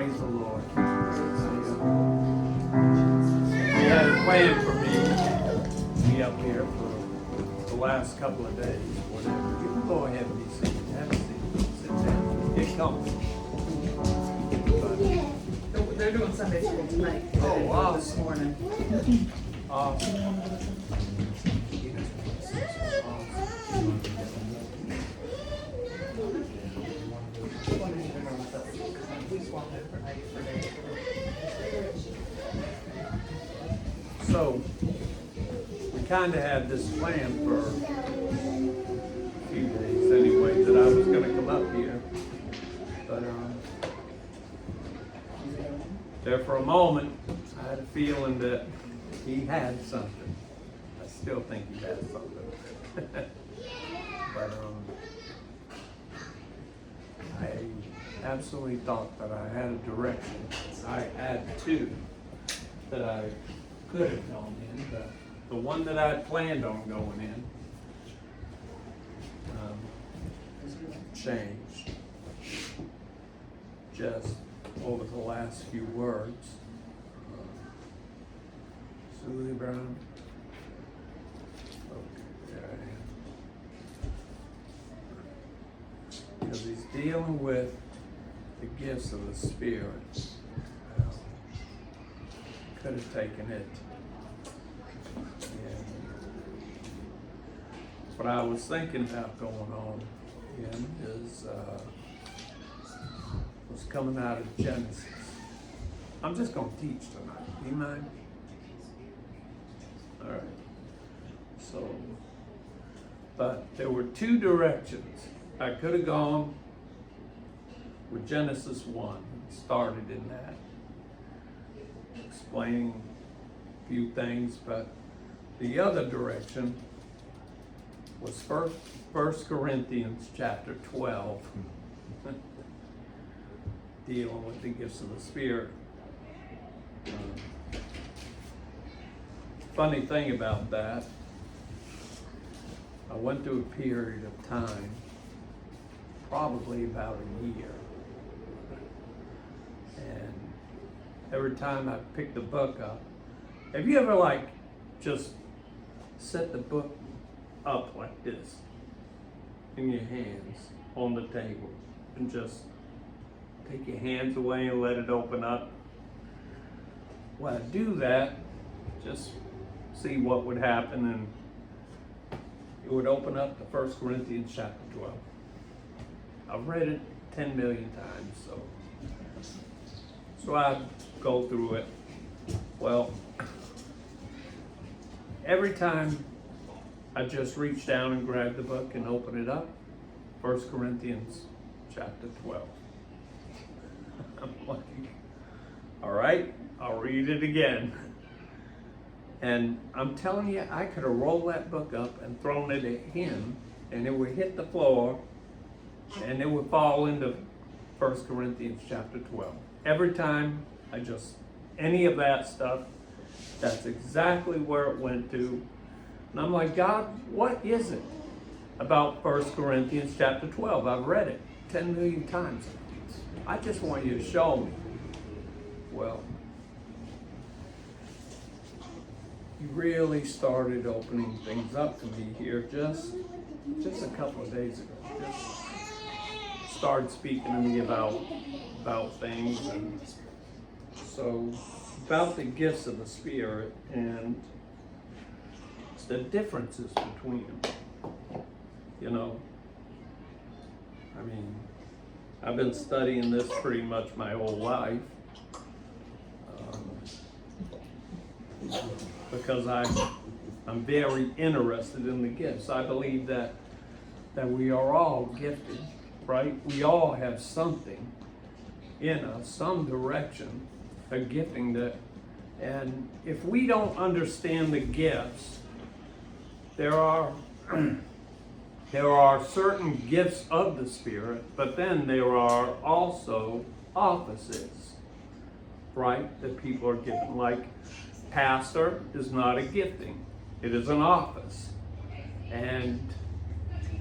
Praise the Lord. He had a plan for me to be up here for the last couple of days, whatever. You can go ahead and be seated. Have a seat. Sit down. Get comfortable. They're doing Sunday school tonight. Oh, wow. This morning. Awesome. So, we kind of had this plan for a few days anyway, that I was going to come up here. But there for a moment, I had a feeling that he had something. I still think he had something. But I absolutely thought that I had a direction. I had two that I could have gone in, but the one that I had planned on going in changed just over the last few words. Susie Brown. Okay, there I am. Because he's dealing with the gifts of the Spirit. Could have taken it. And what I was thinking about going on in is was coming out of Genesis. I'm just going to teach tonight. Do you mind? All right. So, but there were two directions. I could have gone with Genesis 1, started in that, explaining a few things, but the other direction was First Corinthians chapter 12, dealing with the gifts of the Spirit. Funny thing about that, I went through a period of time, probably about a year, and every time I picked the book up, have you ever just set the book up like this in your hands on the table and just take your hands away and let it open up? When I do that, just see what would happen, and it would open up to 1 Corinthians chapter 12. I've read it 10 million times, so I go through it. Well, every time I just reach down and grab the book and open it up, 1 Corinthians chapter 12. I'm like, all right, I'll read it again. And I'm telling you, I could have rolled that book up and thrown it at him, and it would hit the floor, and it would fall into 1 Corinthians chapter 12. Every time any of that stuff, that's exactly where it went to. And I'm like, God, what is it about 1 Corinthians chapter 12? I've read it 10 million times. I just want you to show me. Well, he really started opening things up to me here just a couple of days ago. Just started speaking to me about things, and so about the gifts of the Spirit and the differences between them. You know, I mean, I've been studying this pretty much my whole life. Because I'm very interested in the gifts. I believe that we are all gifted, right? We all have something in us, some direction, a gifting that, and if we don't understand the gifts, there are certain gifts of the Spirit, but then there are also offices, right, that people are given. Like, pastor is not a gifting, it is an office. And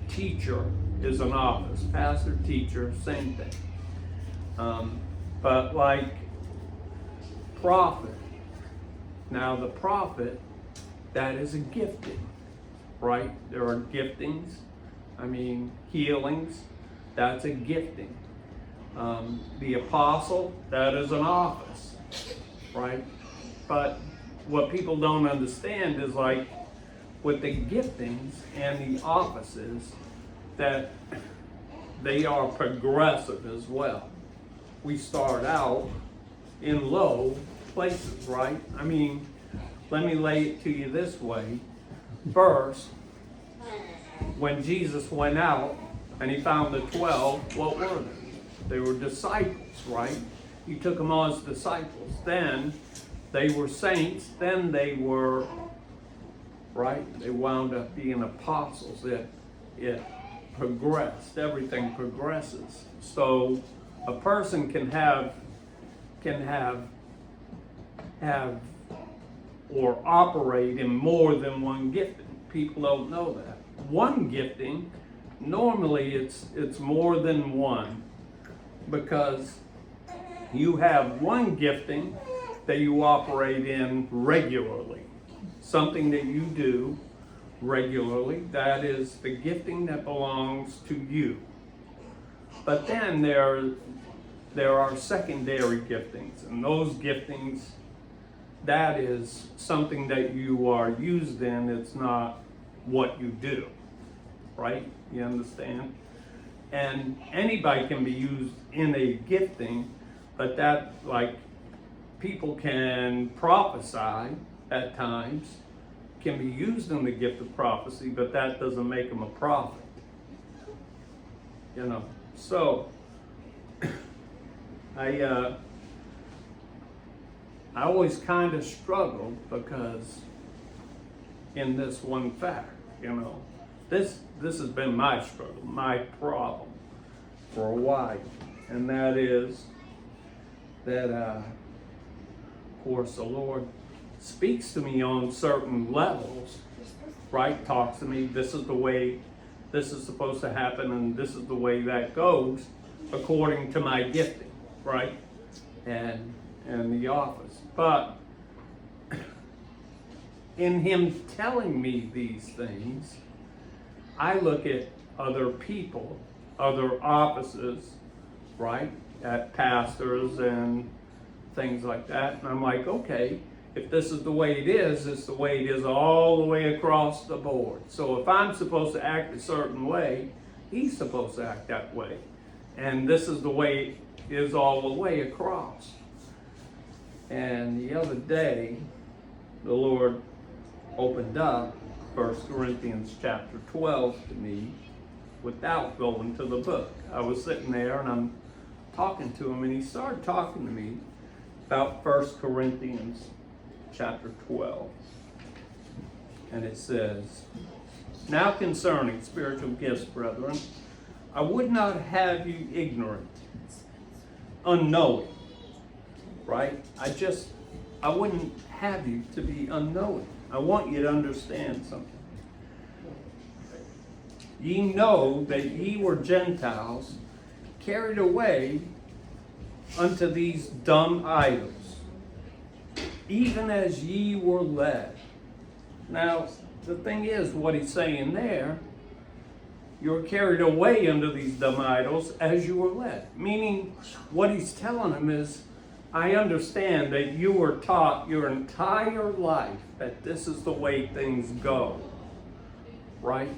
teacher is an office. Pastor, teacher, same thing. But like prophet, now the prophet, that is a gifting, right? There are giftings. I mean, healings, that's a gifting. The apostle, that is an office, right? But what people don't understand is like with the giftings and the offices, that they are progressive as well. We start out in low places, right? I mean, let me lay it to you this way. First, when Jesus went out and he found the 12, what were they? They were disciples, right? He took them on as disciples. Then they were saints. Then they were, right? They wound up being apostles. It progressed. Everything progresses. So a person can have or operate in more than one gifting. People don't know that. One gifting, normally it's more than one, because you have one gifting that you operate in regularly, something that you do regularly. That is the gifting that belongs to you. But then there are secondary giftings, and those giftings, that is something that you are used in. It's not what you do, right? You understand? And anybody can be used in a gifting, but that, like, people can prophesy at times, can be used in the gift of prophecy, but that doesn't make them a prophet. You know, so I always kind of struggled, because in this one fact, you know, this has been my struggle, my problem for a while, and that is that, of course, the Lord speaks to me on certain levels, right? Talks to me, this is the way this is supposed to happen, and this is the way that goes, according to my gifting, right? And the office. But in him telling me these things, I look at other people, other offices, right, at pastors and things like that, and I'm like, okay, if this is the way it is, it's the way it is all the way across the board. So if I'm supposed to act a certain way, he's supposed to act that way. And this is the way it is all the way across. And the other day, the Lord opened up 1 Corinthians chapter 12 to me without going to the book. I was sitting there and I'm talking to him, and he started talking to me about 1 Corinthians chapter 12. And it says, "Now concerning spiritual gifts, brethren, I would not have you ignorant, unknowing." Right? I wouldn't have you to be unknowing. I want you to understand something. Ye know that ye were Gentiles, carried away unto these dumb idols, even as ye were led. Now, the thing is, what he's saying there, you're carried away unto these dumb idols as you were led. Meaning, what he's telling them is, I understand that you were taught your entire life that this is the way things go, right?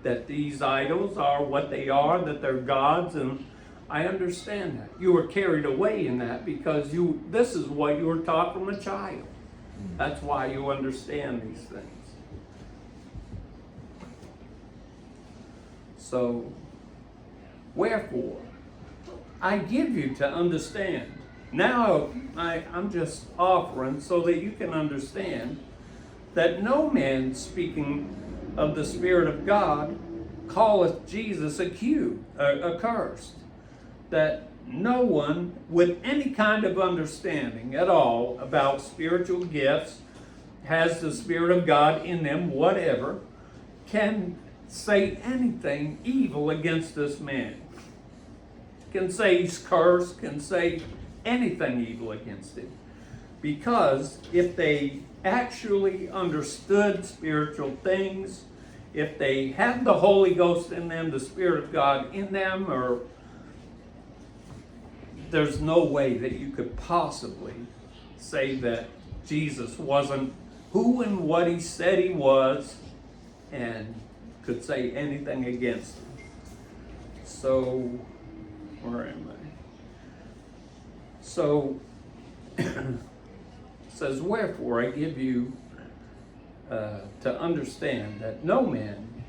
That these idols are what they are, that they're gods, and I understand that. You were carried away in that because this is what you were taught from a child. That's why you understand these things. So, wherefore, I give you to understand. Now, I'm just offering so that you can understand that no man speaking of the Spirit of God calleth Jesus accursed. That no one with any kind of understanding at all about spiritual gifts, has the Spirit of God in them, whatever, can say anything evil against this man. can say he's cursed, can say anything evil against him. Because if they actually understood spiritual things, if they had the Holy Ghost in them, the Spirit of God in them, or there's no way that you could possibly say that Jesus wasn't who and what he said he was and could say anything against him. So, where am I? So, it says, wherefore I give you to understand that no man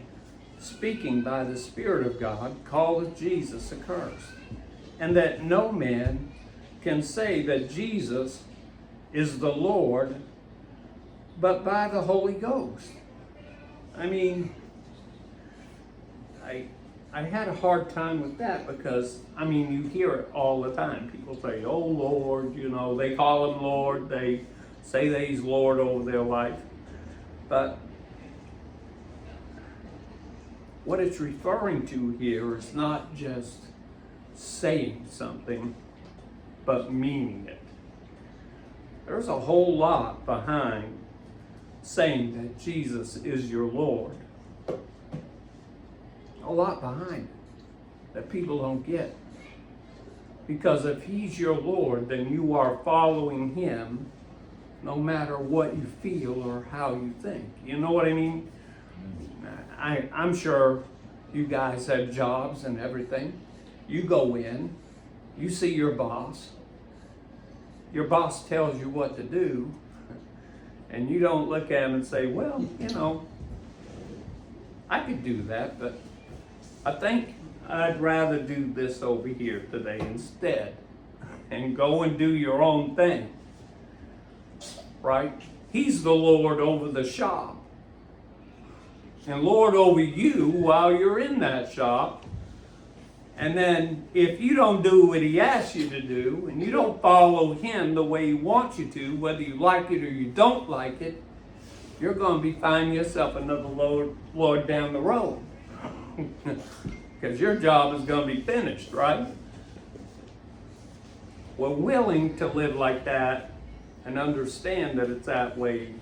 speaking by the Spirit of God calleth Jesus accursed, and that no man can say that Jesus is the Lord but by the Holy Ghost. I mean, I had a hard time with that because, I mean, you hear it all the time. People say, oh Lord, you know, they call him Lord, they say that he's Lord over their life. But what it's referring to here is not just saying something, but meaning it. There's a whole lot behind saying that Jesus is your Lord. A lot behind it that people don't get. Because if he's your Lord, then you are following him no matter what you feel or how you think. You know what I mean? I'm sure you guys have jobs and everything. You go in, you see your boss. Your boss tells you what to do, and you don't look at him and say, well, you know, I could do that, but I think I'd rather do this over here today instead, and go and do your own thing. Right? He's the Lord over the shop. And Lord over you while you're in that shop. And then if you don't do what he asks you to do, and you don't follow him the way he wants you to, whether you like it or you don't like it, you're going to be finding yourself another Lord down the road. Because your job is going to be finished, right? We're willing to live like that and understand that it's that way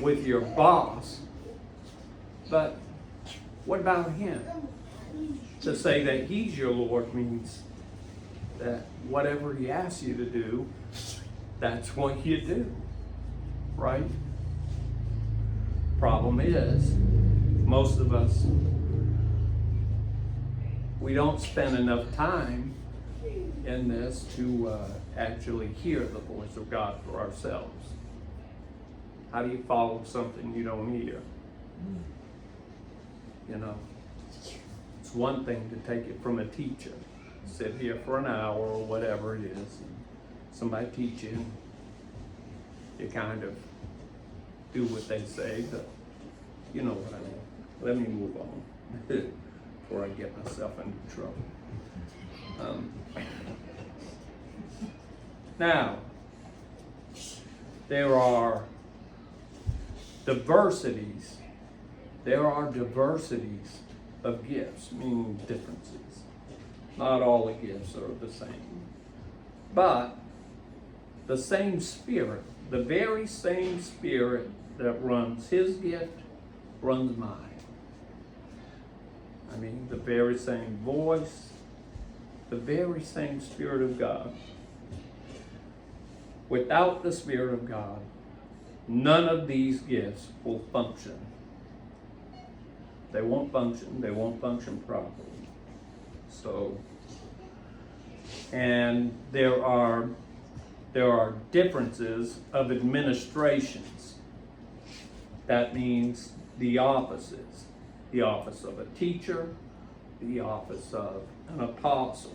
with your boss. But what about him? To say that he's your Lord means that whatever he asks you to do, that's what you do, right? Problem is, most of us, we don't spend enough time in this to actually hear the voice of God for ourselves. How do you follow something you don't hear? You know, it's one thing to take it from a teacher. Sit here for an hour or whatever it is, and somebody teach you, and you kind of do what they say, but you know what I mean. Let me move on before I get myself into trouble. Now, there are diversities. There are diversities of gifts, meaning differences. Not all the gifts are the same. But the same Spirit, the very same Spirit that runs his gift, runs mine. I mean, the very same voice, the very same Spirit of God. Without the Spirit of God, none of these gifts will function. They won't function. They won't function properly. So, and there are differences of administrations. That means the offices. The office of a teacher, the office of an apostle.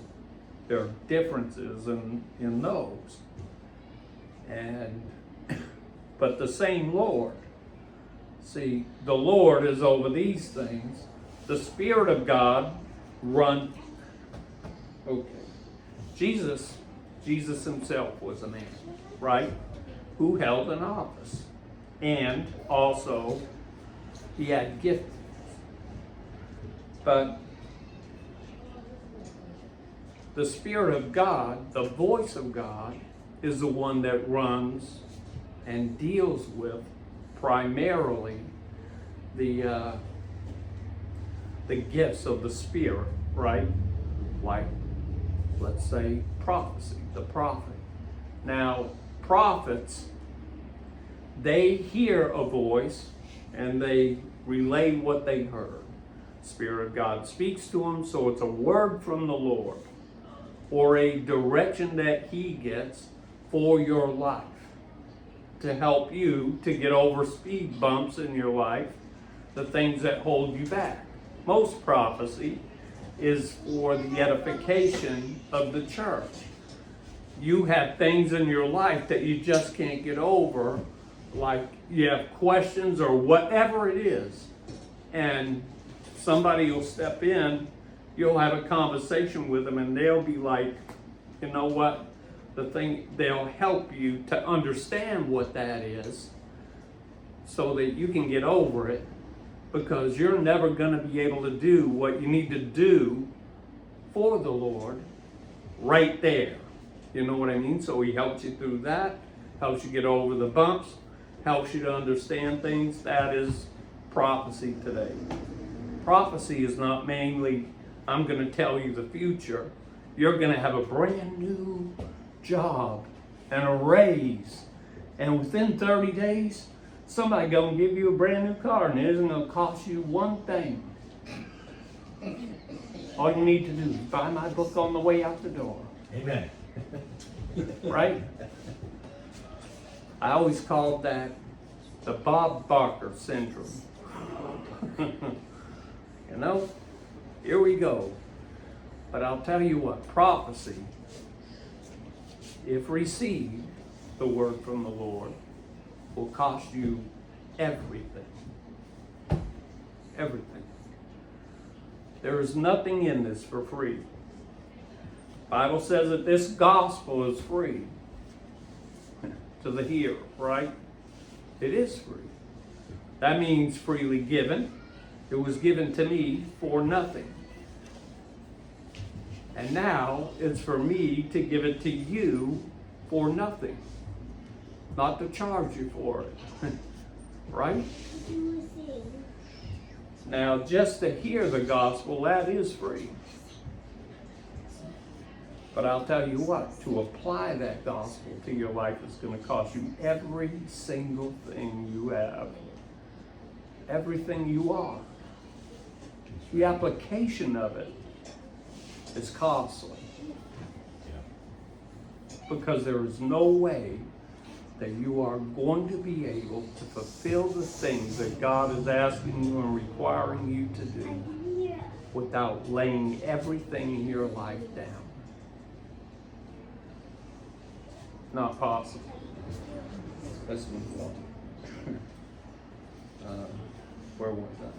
There are differences in those. But the same Lord. See, the Lord is over these things. The Spirit of God runs. Okay. Jesus himself was a man, right? Who held an office. And also, he had giftings. But the Spirit of God, the voice of God, is the one that runs and deals with primarily the gifts of the Spirit, right? Like, let's say, prophecy, the prophet. Now, prophets, they hear a voice and they relay what they heard. Spirit of God speaks to them, so it's a word from the Lord or a direction that He gets for your life to help you to get over speed bumps in your life, the things that hold you back. Most prophecy is for the edification of the church. You have things in your life that you just can't get over, like you have questions or whatever it is, and somebody will step in, you'll have a conversation with them, and they'll be like, you know what, they'll help you to understand what that is so that you can get over it, because you're never going to be able to do what you need to do for the Lord right there. You know what I mean? So He helps you through that, helps you get over the bumps, helps you to understand things. That is prophecy today. Prophecy is not mainly, I'm going to tell you the future. You're going to have a brand new job and a raise. And within 30 days, somebody going to give you a brand new car, and it isn't going to cost you one thing. All you need to do is buy my book on the way out the door. Amen. Right? I always called that the Bob Barker syndrome. You know, here we go. But I'll tell you what, prophecy, if received, the word from the Lord, will cost you everything. Everything. There is nothing in this for free. The Bible says that this gospel is free to the hearer, right? It is free. That means freely given. It was given to me for nothing. And now it's for me to give it to you for nothing. Not to charge you for it. Right? Now, just to hear the gospel, that is free. But I'll tell you what, to apply that gospel to your life is going to cost you every single thing you have. Everything you are. The application of it is costly. Because there is no way that you are going to be able to fulfill the things that God is asking you and requiring you to do without laying everything in your life down. Not possible. Let's move on. Where was I?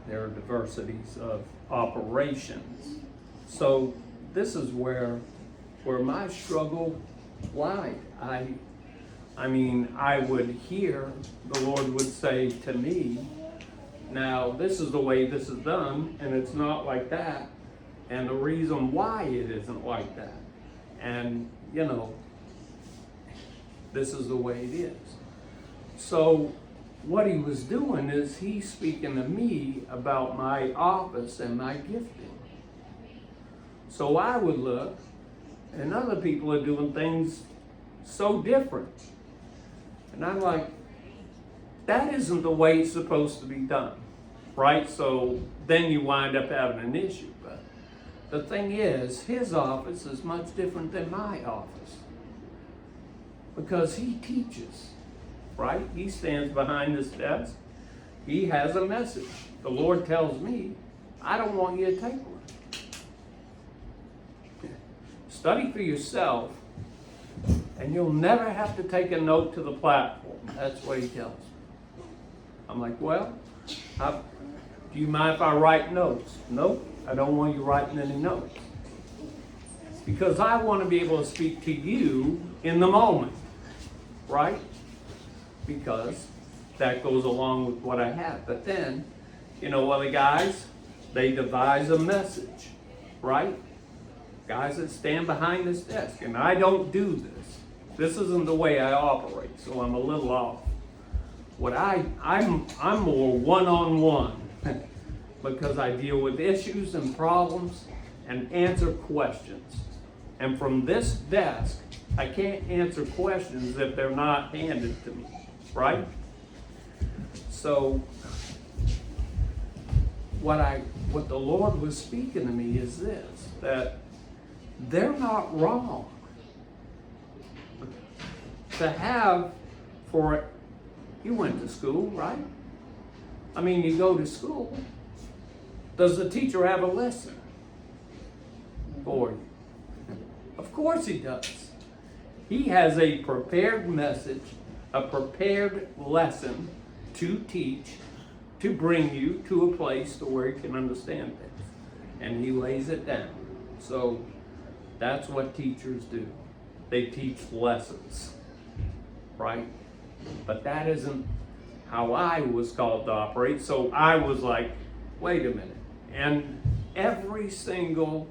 There are diversities of operations. So this is where my struggle lied. I mean, I would hear the Lord would say to me, now this is the way this is done, and it's not like that, and the reason why it isn't like that. And, you know, this is the way it is. So what He was doing is He's speaking to me about my office and my gifting. So I would look, and other people are doing things so different. And I'm like, that isn't the way it's supposed to be done, right? So then you wind up having an issue. But the thing is, His office is much different than my office. Because He teaches, right? He stands behind this desk. He has a message. The Lord tells me, I don't want you to take one. Study for yourself, and you'll never have to take a note to the platform. That's what He tells me. I'm like, well, do you mind if I write notes? Nope, I don't want you writing any notes. Because I want to be able to speak to you in the moment, right? Because that goes along with what I have. But then, you know, other guys, they devise a message, right? guys that stand behind this desk, and I don't do this. This isn't the way I operate, so I'm a little off. I'm more one-on-one because I deal with issues and problems and answer questions. And from this desk, I can't answer questions if they're not handed to me, right? So what the Lord was speaking to me is this, that they're not wrong to have you went to school, right? I mean, you go to school. Does the teacher have a lesson for you? Of course he does. He has a prepared message, a prepared lesson to teach, to bring you to a place to where you can understand things. And he lays it down. So that's what teachers do. They teach lessons, right? But that isn't how I was called to operate. So I was like, wait a minute. And every single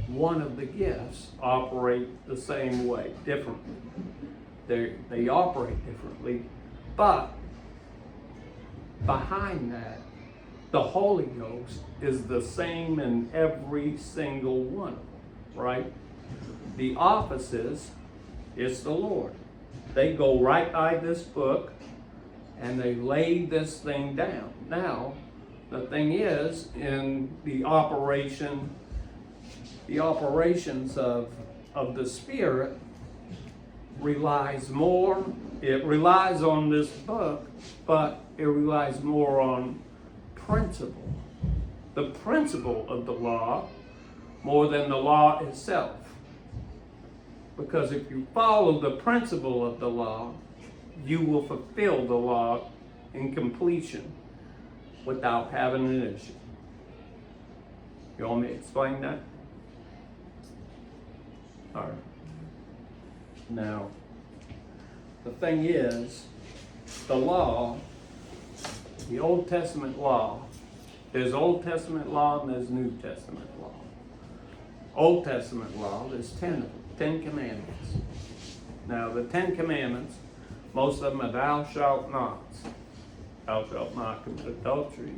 one of the gifts operate the same way, differently. They operate differently, but behind that, the Holy Ghost is the same in every single one of them, right? The offices is the Lord. They go right by this book and they lay this thing down. Now, the thing is, in the operations of the Spirit relies more, it relies on this book, but it relies more on principle. The principle of the law more than the law itself. Because if you follow the principle of the law, you will fulfill the law in completion without having an issue. You want me to explain that? All right. Now, the thing is, the law, the Old Testament law, there's Old Testament law and there's New Testament law. Old Testament law, there's 10 of them. 10 Commandments. Now, the 10 Commandments, most of them are thou shalt nots. Thou shalt not commit adultery.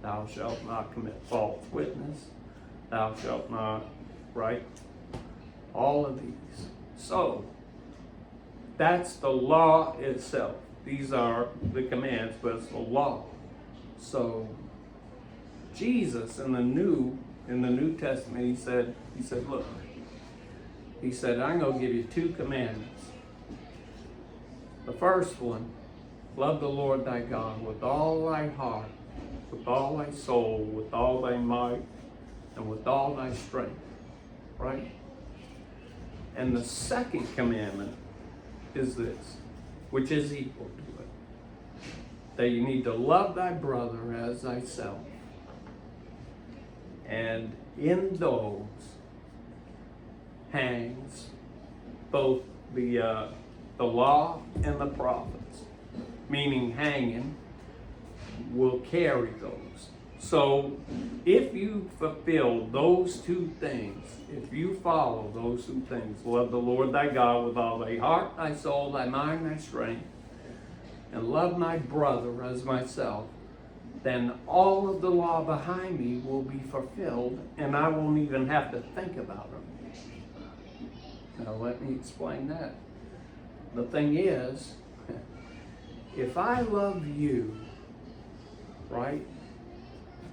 Thou shalt not commit false witness. Thou shalt not, right? All of these. So, that's the law itself. These are the commands, but it's the law. So, Jesus in the New Testament, he said, look, he said, I'm going to give you 2 commandments. The first one, love the Lord thy God with all thy heart, with all thy soul, with all thy might, and with all thy strength. Right? And the second commandment is this, which is equal to it. That you need to love thy brother as thyself. And in those hangs both the law and the prophets, meaning hanging will carry those. So if you fulfill those 2 things, if you follow those 2 things, love the Lord thy God with all thy heart, thy soul, thy mind, thy strength, and love my brother as myself, then all of the law behind me will be fulfilled and I won't even have to think about them. Now let me explain that. The thing is, if I love you, right,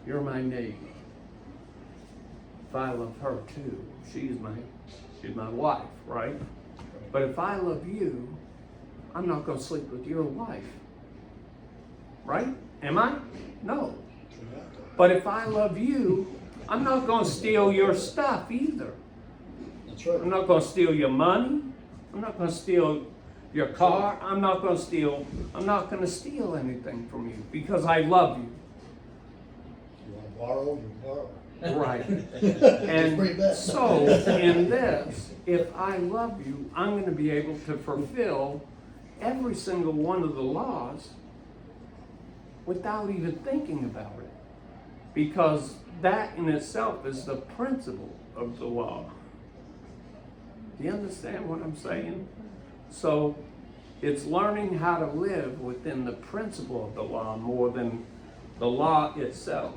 you're my neighbor. If I love her too, she's my wife, right? But if I love you, I'm not going to sleep with your wife. Right? Am I? No. But if I love you, I'm not going to steal your stuff either. That's right. I'm not going to steal your money. I'm not going to steal your car. I'm not going to steal anything from you because I love you. You want to borrow, you borrow. Right. It's pretty And bad. so in this, if I love you, I'm going to be able to fulfill every single one of the laws without even thinking about it. Because that in itself is the principle of the law. Do you understand what I'm saying? So it's learning how to live within the principle of the law more than the law itself.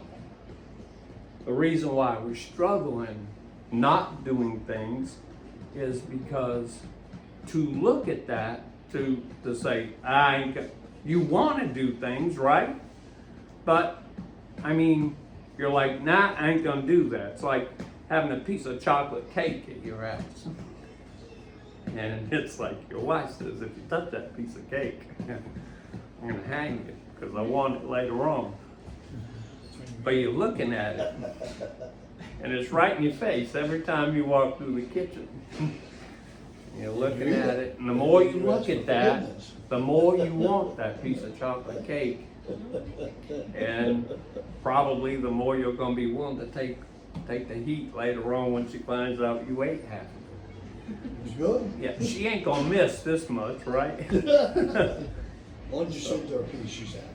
The reason why we struggle in not doing things is because to look at that, to say, you want to do things, right? But, I mean, you're like, nah, I ain't gonna do that. It's like having a piece of chocolate cake at your house. And it's like your wife says, if you touch that piece of cake, I'm gonna hang you because I want it later on. But you're looking at it, and it's right in your face every time you walk through the kitchen. You're looking at it, and the more you look at that, the more you want that piece of chocolate cake. And probably the more you're gonna be willing to take the heat later on when she finds out you ate half of it. It's good. Yeah, she ain't gonna miss this much, right? Once you sit there, piece, she's happy.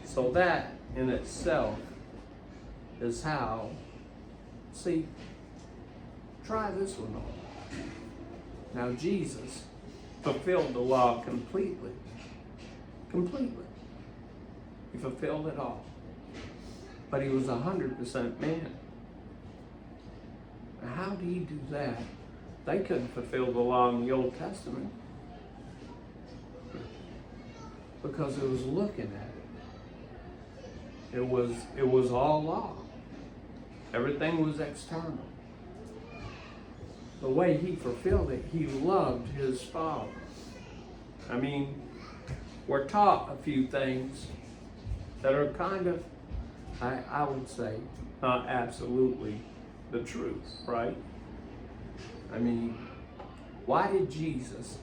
So that in itself is how, see, try this one on. Now Jesus fulfilled the law completely. Completely. He fulfilled it all. But he was 100% man. Now how did he do that? They couldn't fulfill the law in the Old Testament because it was looking at it. It was all law. Everything was external. The way he fulfilled it, he loved his Father. I mean, we're taught a few things that are kind of, I would say, not absolutely the truth, right? I mean, why did Jesus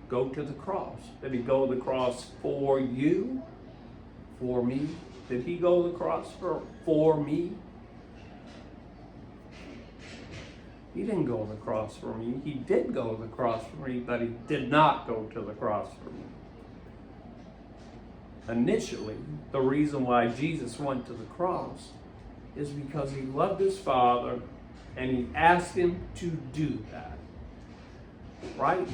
go to the cross? Did he go to the cross for you? For me? Did he go to the cross for me? He didn't go to the cross for me. He did go to the cross for me, but he did not go to the cross for me. Initially, the reason why Jesus went to the cross is because he loved his Father and he asked him to do that. Right?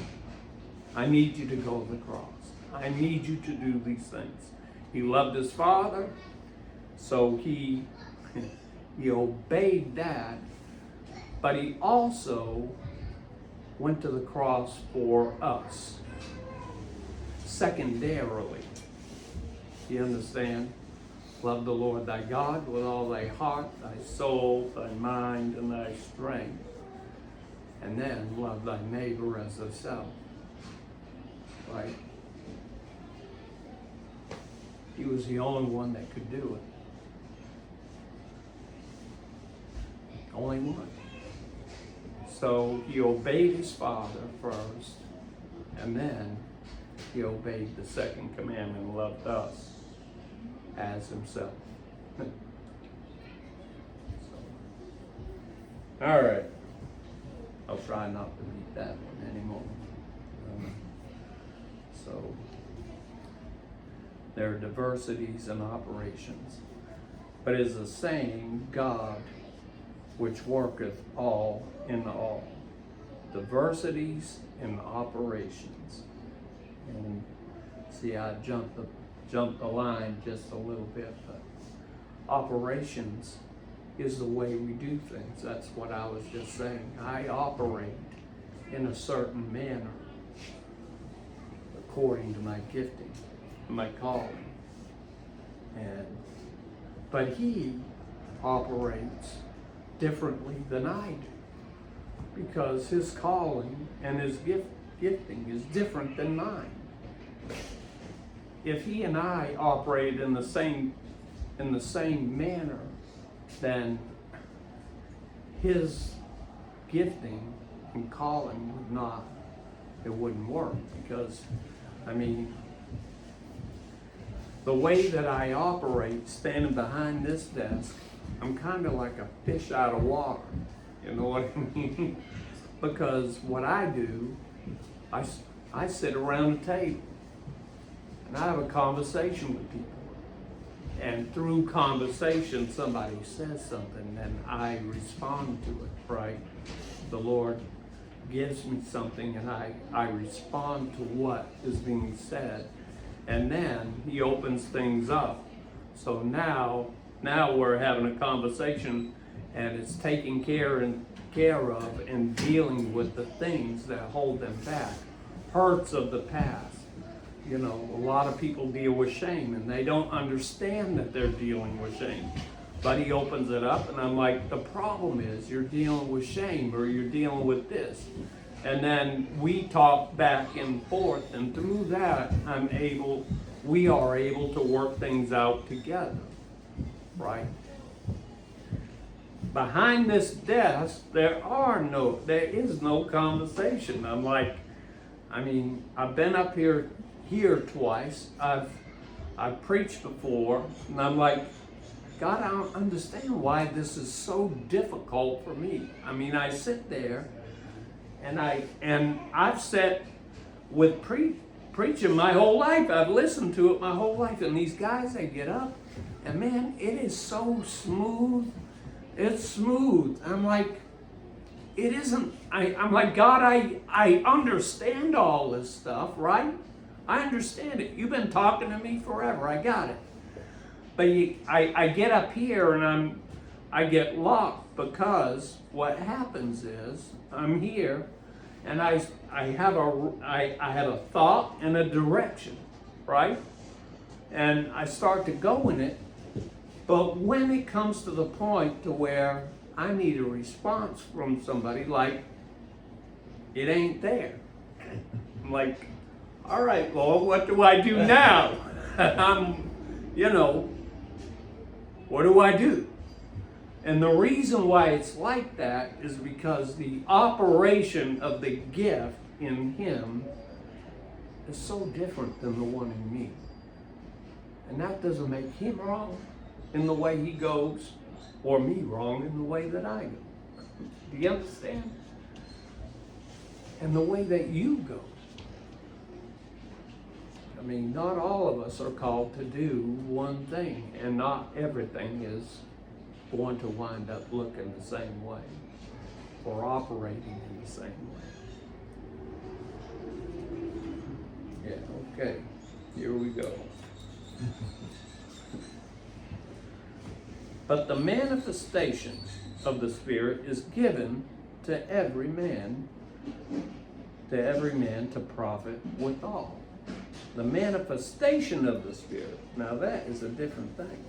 I need you to go to the cross. I need you to do these things. He loved his Father, so he obeyed that, but he also went to the cross for us. Secondarily, you understand? Love the Lord thy God with all thy heart, thy soul, thy mind, and thy strength. And then love thy neighbor as thyself. Right? He was the only one that could do it. Only one. So he obeyed his Father first, and then he obeyed the second commandment and loved us as himself. All right. I'll try not to read that one anymore. So there are diversities in operations, but it is the same God which worketh all in all. Diversities in operations. And see, I jumped the line just a little bit, but operations is the way we do things. That's what I was just saying. I operate in a certain manner according to my gifting, my calling. But he operates differently than I do because his calling and his gifting is different than mine. If he and I operate in the same manner, then his gifting and calling wouldn't work, because I mean, the way that I operate standing behind this desk, I'm kind of like a fish out of water, you know what I mean? Because what I do, I sit around a table and I have a conversation with people. And through conversation, somebody says something and I respond to it, right? The Lord gives me something and I respond to what is being said. And then he opens things up. So now we're having a conversation and it's taking care of and dealing with the things that hold them back. Hurts of the past. You know, a lot of people deal with shame and they don't understand that they're dealing with shame. But he opens it up and I'm like, the problem is you're dealing with shame or you're dealing with this. And then we talk back and forth, and through that we are able to work things out together, right? Behind this desk, there is no conversation. I'm like, I've been up here twice. I've preached before, and I'm like, God, I don't understand why this is so difficult for me. I sit there, and I've sat with preaching my whole life. I've listened to it my whole life, and these guys, they get up, and man, it is so smooth. It's smooth. I'm like, it isn't. I'm like, God, I understand all this stuff, right? I understand it. You've been talking to me forever. I got it. But I get up here and I get locked, because what happens is I'm here and I have a thought and a direction, right? And I start to go in it. But when it comes to the point to where I need a response from somebody, like, it ain't there. I'm like, all right, Lord, what do I do now? What do I do? And the reason why it's like that is because the operation of the gift in him is so different than the one in me. And that doesn't make him wrong in the way he goes, or me wrong in the way that I go. Do you understand? And the way that you go. Not all of us are called to do one thing, and not everything is going to wind up looking the same way or operating in the same way. Yeah, okay. Here we go. But the manifestation of the Spirit is given to every man to profit withal. The manifestation of the Spirit, now that is a different thing.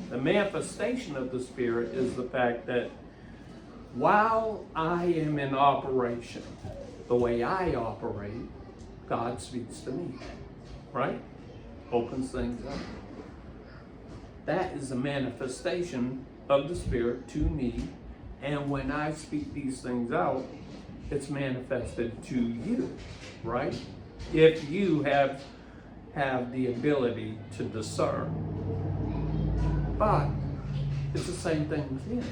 The manifestation of the Spirit is the fact that while I am in operation, the way I operate, God speaks to me, right? Opens things up. That is the manifestation of the Spirit to me, and when I speak these things out, it's manifested to you, right? If you have the ability to discern. But it's the same thing with him.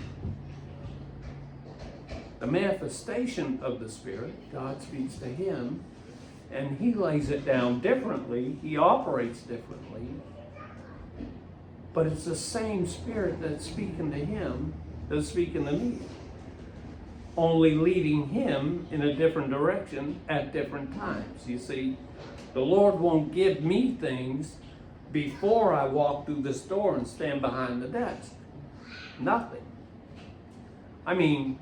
The manifestation of the Spirit, God speaks to him, and he lays it down differently. He operates differently. But it's the same Spirit that's speaking to him that's speaking to me. Only leading him in a different direction at different times. You see, the Lord won't give me things before I walk through this door and stand behind the desk. Nothing.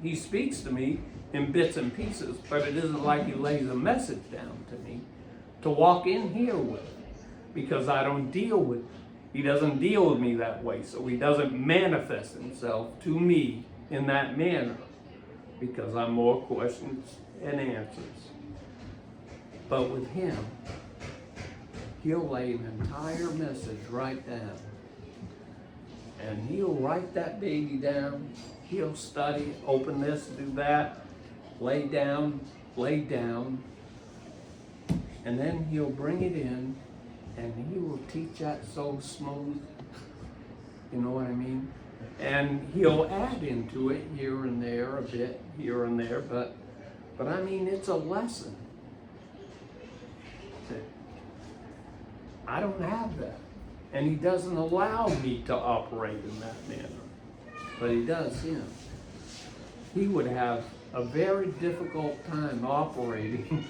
He speaks to me in bits and pieces, but it isn't like he lays a message down to me to walk in here with, because I don't deal with it. He doesn't deal with me that way, so he doesn't manifest himself to me in that manner, because I'm more questions and answers. But with him, he'll lay an entire message right down. And he'll write that baby down. He'll study, open this, do that, lay down. And then he'll bring it in, and he will teach that so smooth. You know what I mean? And he'll add into it here and there, a bit here and there, but it's a lesson. I don't have that. And he doesn't allow me to operate in that manner. But he does him. He would have a very difficult time operating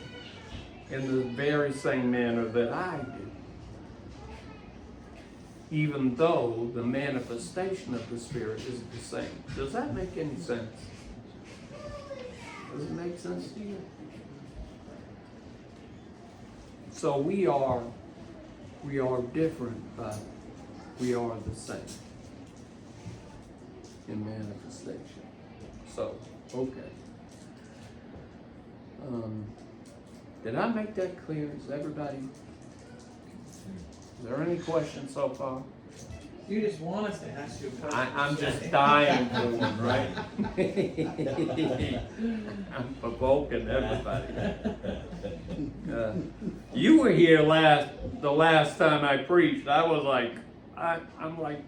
in the very same manner that I do. Even though the manifestation of the Spirit is the same. Does that make any sense? Does it make sense to you? So we are different, but we are the same in manifestation. So, okay. Did I make that clear? Is everybody? Is there any questions so far? You just want us to ask you a question. I'm just dying for one, right? I'm provoking everybody. You were here the last time I preached. I was like, I'm like,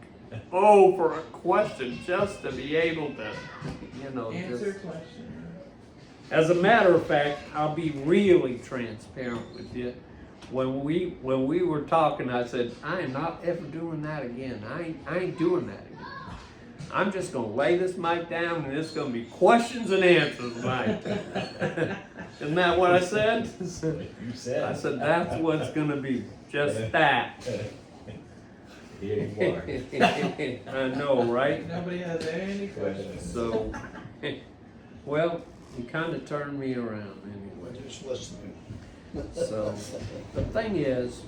oh, for a question, just to be able to, Answer just. question. As a matter of fact, I'll be really transparent with you. When we were talking, I said, I am not ever doing that again. I ain't doing that again. I'm just gonna lay this mic down and it's gonna be questions and answers, Mike. Isn't that what I said? You said. I said, that's what it's gonna be, just that. Here you are. I know, right? Nobody has any questions. So, well, you kind of turned me around anyway. Just listening. So, the thing is,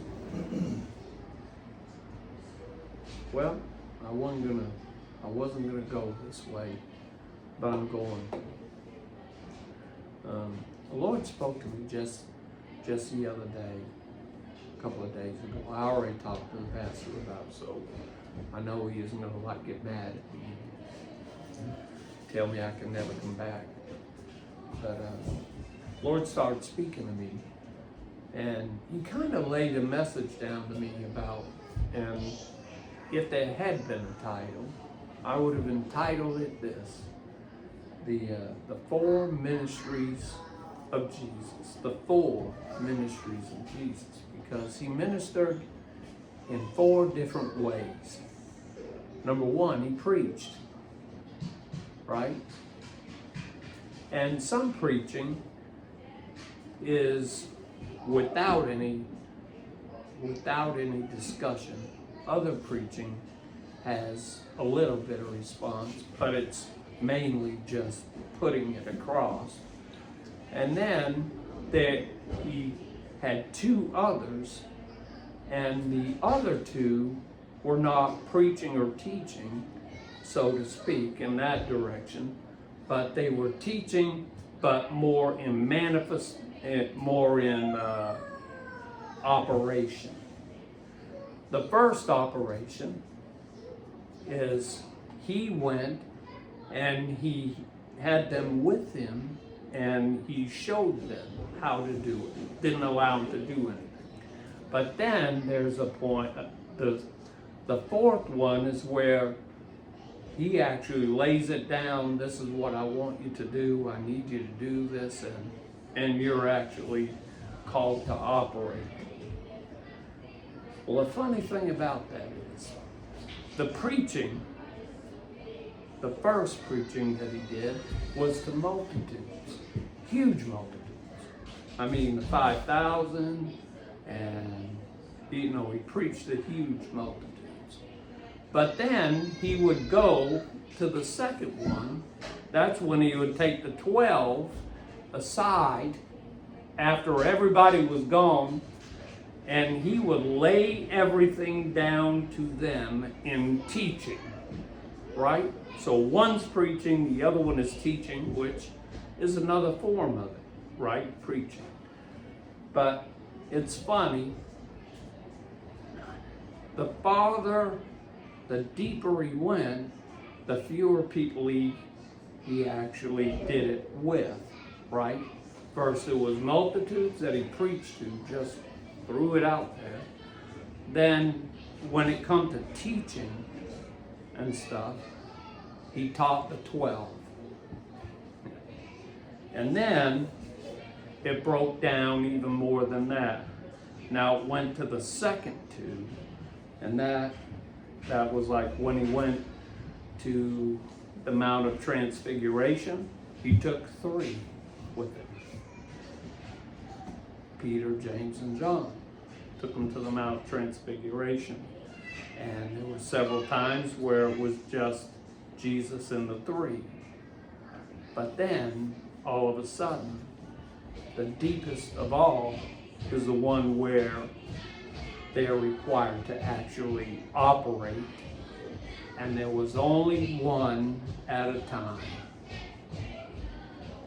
well, I wasn't gonna go this way, but I'm going. The Lord spoke to me just the other day, a couple of days ago. I already talked to the pastor about it, so I know he isn't gonna get mad at me, tell me I can never come back. But Lord started speaking to me. And he kind of laid a message down to me about, and if there had been a title, I would have entitled it this, the four ministries of Jesus, the four ministries of Jesus, because he ministered in four different ways. Number one, he preached, right? And some preaching is without any discussion. Other preaching has a little bit of response, but it's mainly just putting it across. And then he had two others, and the other two were not preaching or teaching, so to speak, in that direction, but they were teaching, but more in operation. The first operation is he went and he had them with him and he showed them how to do it. Didn't allow them to do anything. But then there's a point, the fourth one is where he actually lays it down. This is what I want you to do. I need you to do this, and you're actually called to operate. Well, the funny thing about that is, the preaching, the first preaching that he did was to multitudes, huge multitudes. I mean, the 5,000, and he preached to huge multitudes. But then he would go to the second one. That's when he would take the 12 aside after everybody was gone, and he would lay everything down to them in teaching, right? So one's preaching, the other one is teaching, which is another form of it, right? Preaching. But it's funny, the farther, the deeper he went, the fewer people he actually did it with, right? First it was multitudes that he preached to, just threw it out there. Then when it come to teaching and stuff, he taught the 12. And then it broke down even more than that. Now it went to the second two, and that was like when he went to the Mount of Transfiguration, he took 3 with him. Peter, James, and John. Took them to the Mount of Transfiguration. And there were several times where it was just Jesus and the 3. But then, all of a sudden, the deepest of all is the one where they are required to actually operate. And there was only one at a time.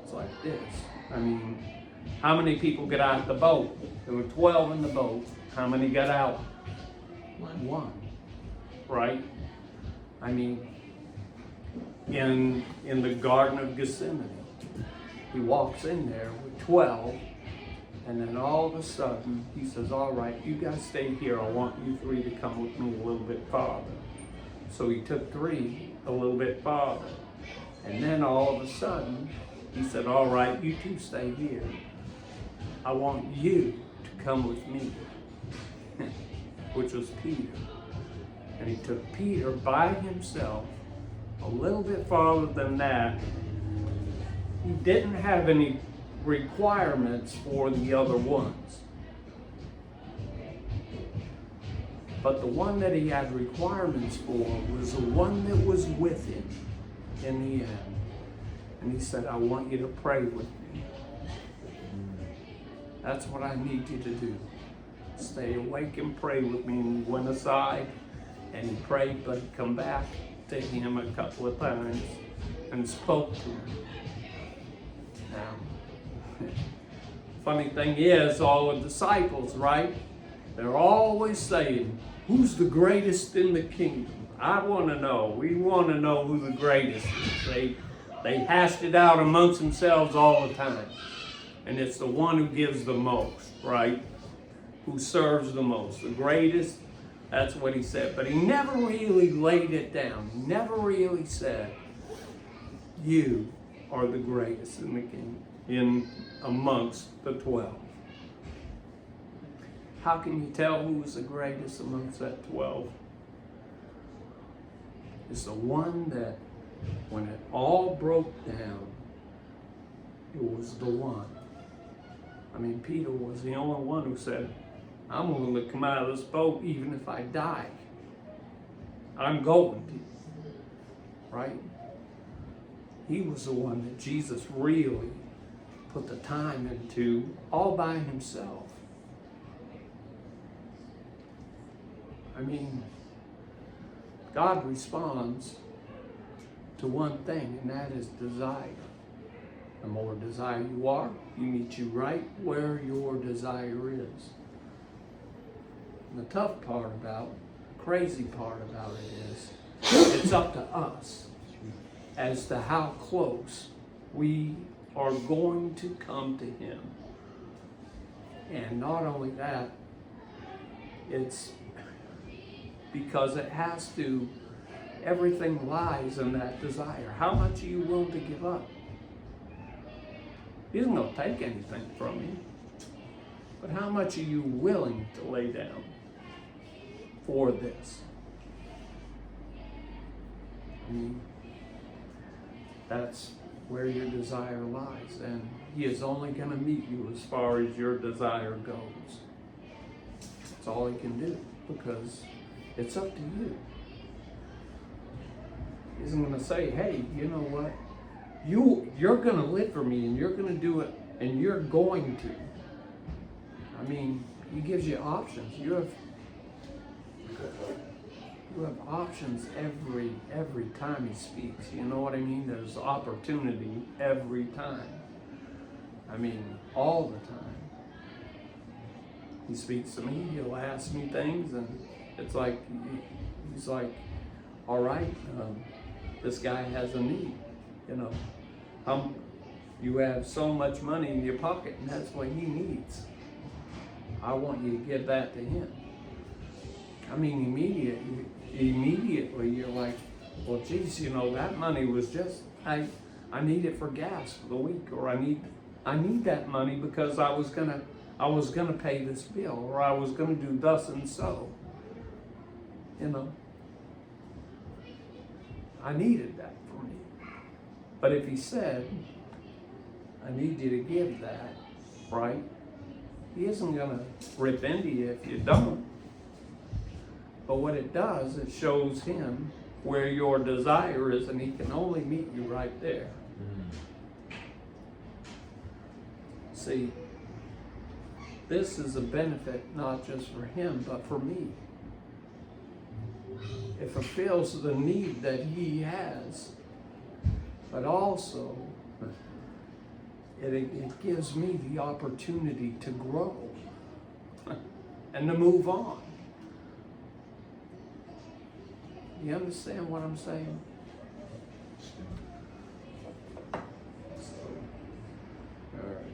It's like this. I mean, how many people get out of the boat? There were 12 in the boat. How many got out? One. Right? I mean, in the Garden of Gethsemane, he walks in there with 12, and then all of a sudden, he says, all right, you guys stay here. I want you 3 to come with me a little bit farther. So he took 3 a little bit farther. And then all of a sudden, he said, all right, you 2 stay here. I want you to come with me, which was Peter. And he took Peter by himself a little bit farther than that. He didn't have any requirements for the other ones. But the one that he had requirements for was the one that was with him in the end. And he said, I want you to pray with me. That's what I need you to do. Stay awake and pray with me. And he went aside and he prayed, but he come back to him a couple of times and spoke to him. Now, funny thing is, all the disciples, right? They're always saying, who's the greatest in the kingdom? I want to know. We want to know who the greatest is. They hashed it out amongst themselves all the time. And it's the one who gives the most, right? Who serves the most. The greatest, that's what he said. But he never really laid it down. He never really said, you are the greatest in the kingdom, in amongst the 12. How can you tell who was the greatest amongst that 12? It's the one that, when it all broke down, it was the one. I mean, Peter was the only one who said, I'm willing to come out of this boat even if I die. I'm going to. Right? He was the one that Jesus really put the time into all by himself. I mean, God responds to one thing, and that is desire. The more desire you are, he meets you right where your desire is. And the tough part about, crazy part about it is, it's up to us as to how close we are going to come to him. And not only that, it's because it has to, everything lies in that desire. How much are you willing to give up? He isn't going to take anything from you. But how much are you willing to lay down for this? I mean, that's where your desire lies. And he is only going to meet you as far as your desire goes. That's all he can do, because it's up to you. He isn't going to say, hey, you know what? You're going to live for me, and you're going to do it, and you're going to. I mean, he gives you options. You have options every time he speaks. You know what I mean? There's opportunity every time. I mean, all the time. He speaks to me, he'll ask me things, and it's like, he's like, all right, this guy has a need, you know. You have so much money in your pocket, and that's what he needs. I want you to give that to him. I mean, immediately you're like, well, geez, you know, that money was just, I need it for gas for the week, or I need that money because I was gonna pay this bill, or I was gonna do thus and so. You know, I needed that for me. But if he said, I need you to give that, right? He isn't gonna rip into you if you don't. But what it does, it shows him where your desire is, and he can only meet you right there. See, this is a benefit not just for him, but for me. It fulfills the need that he has, but also it gives me the opportunity to grow and to move on. You understand what I'm saying? All right.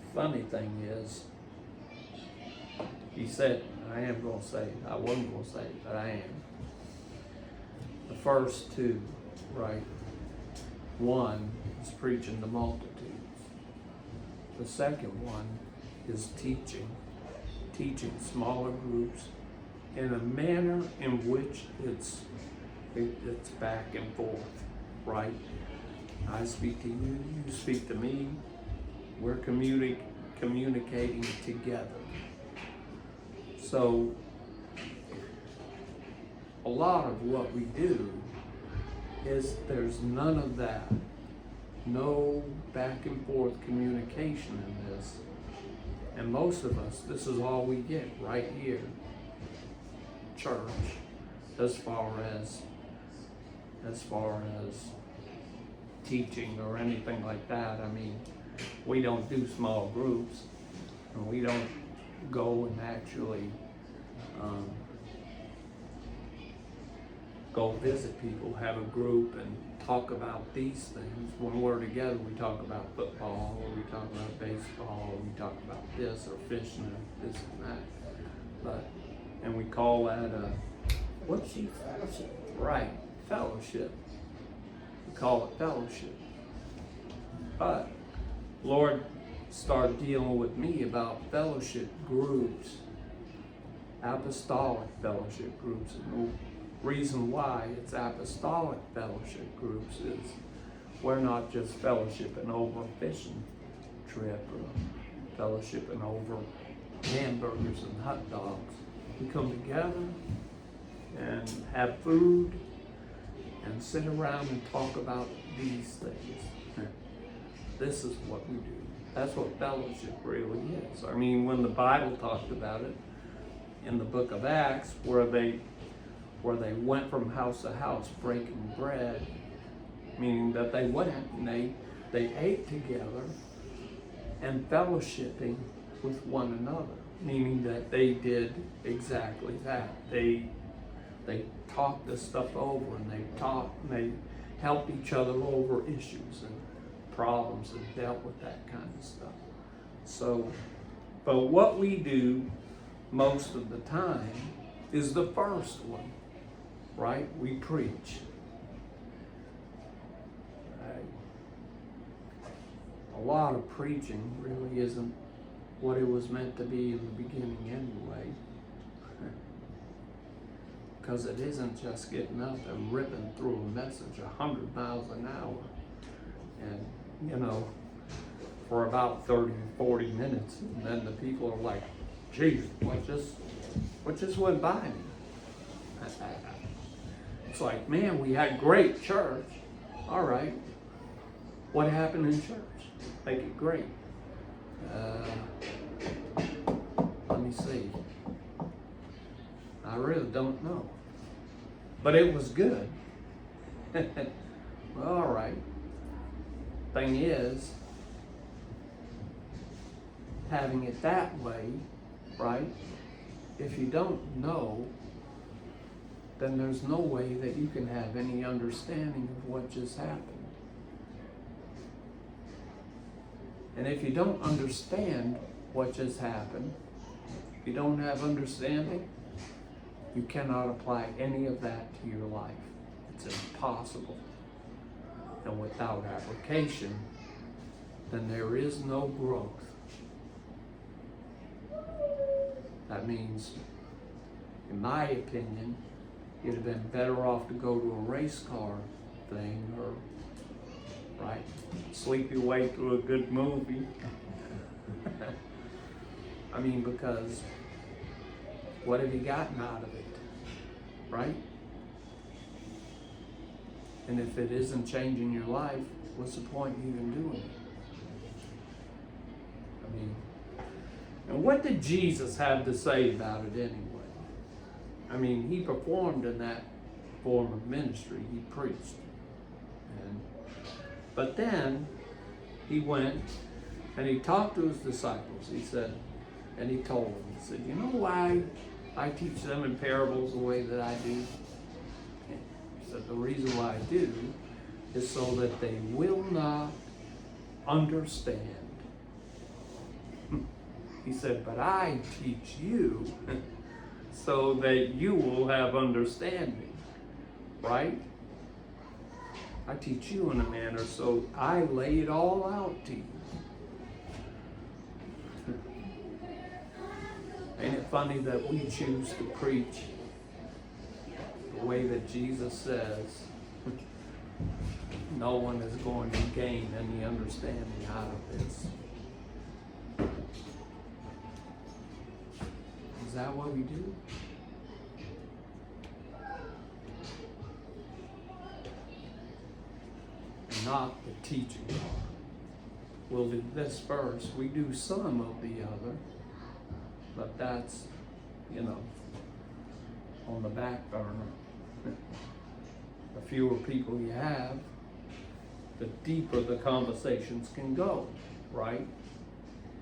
The funny thing is, he said, I am going to say it. I wasn't going to say it, but I am. The first two, right? One is preaching to multitudes. The second one is teaching smaller groups in a manner in which it's back and forth, right? I speak to you, you speak to me. We're communicating together. So a lot of what we do is there's none of that. No back and forth communication in this. And most of us, this is all we get right here. Church, as far as teaching or anything like that. I mean, we don't do small groups, and we don't go and actually go visit people, have a group and talk about these things. When we're together, we talk about football, or we talk about baseball, or we talk about this or fishing or this and that. And we call that What's he fellowship? right, fellowship. We call it fellowship. But Lord started dealing with me about fellowship groups, apostolic fellowship groups. And the reason why it's apostolic fellowship groups is we're not just fellowshipping over a fishing trip or fellowshipping over hamburgers and hot dogs. We come together and have food and sit around and talk about these things. This is what we do. That's what fellowship really is. I mean, when the Bible talked about it in the book of Acts, where they went from house to house breaking bread, meaning that they went and they ate together and fellowshipping with one another, meaning that they did exactly that. They talked this stuff over, and they helped each other over issues and problems and dealt with that kind of stuff. So, but what we do most of the time is the first one, right? We preach. Right? A lot of preaching really isn't what it was meant to be in the beginning anyway. Because it isn't just getting up and ripping through a message 100 miles an hour. And, you know, for about 30 or 40 minutes, and then the people are like, geez, what just went by me? It's like, man, we had great church. All right, what happened in church? Make it great. Let me see. I really don't know. But it was good. Well, all right. Thing is, having it that way, right? If you don't know, then there's no way that you can have any understanding of what just happened. And if you don't understand what just happened, if you don't have understanding, you cannot apply any of that to your life. It's impossible. And without application, then there is no growth. That means, in my opinion, you'd have been better off to go to a race car thing or right? Sleep your way through a good movie. I mean, because what have you gotten out of it, right? And if it isn't changing your life, what's the point in even doing it? I mean, and what did Jesus have to say about it anyway? I mean, he performed in that form of ministry. He preached. But then he went and he talked to his disciples. He said, and he told them, he said, you know why I teach them in parables the way that I do? He said, the reason why I do is so that they will not understand. He said, but I teach you so that you will have understanding, right? I teach you in a manner, so I lay it all out to you. Ain't it funny that we choose to preach the way that Jesus says no one is going to gain any understanding out of this? Is that what we do? Not the teaching part. We'll do this first. We do some of the other, but that's, on the back burner. The fewer people you have, the deeper the conversations can go, right?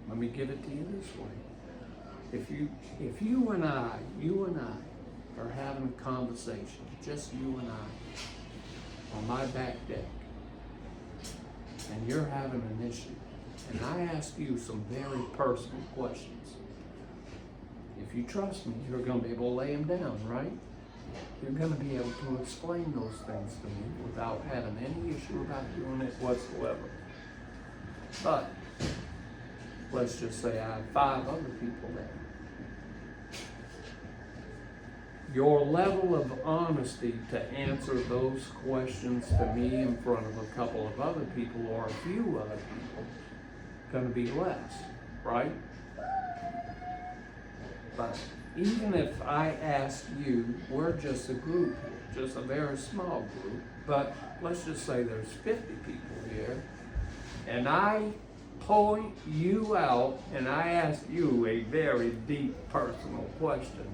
Let me give it to you this way. If you and I are having a conversation, just you and I, on my back deck, and you're having an issue, and I ask you some very personal questions, if you trust me, you're going to be able to lay them down, right? You're going to be able to explain those things to me without having any issue about doing it whatsoever. But let's just say I have 5 other people there. Your level of honesty to answer those questions to me in front of a couple of other people or a few other people is going to be less, right? But even if I ask you, we're just a group here, just a very small group, but let's just say there's 50 people here, and I point you out and I ask you a very deep personal question,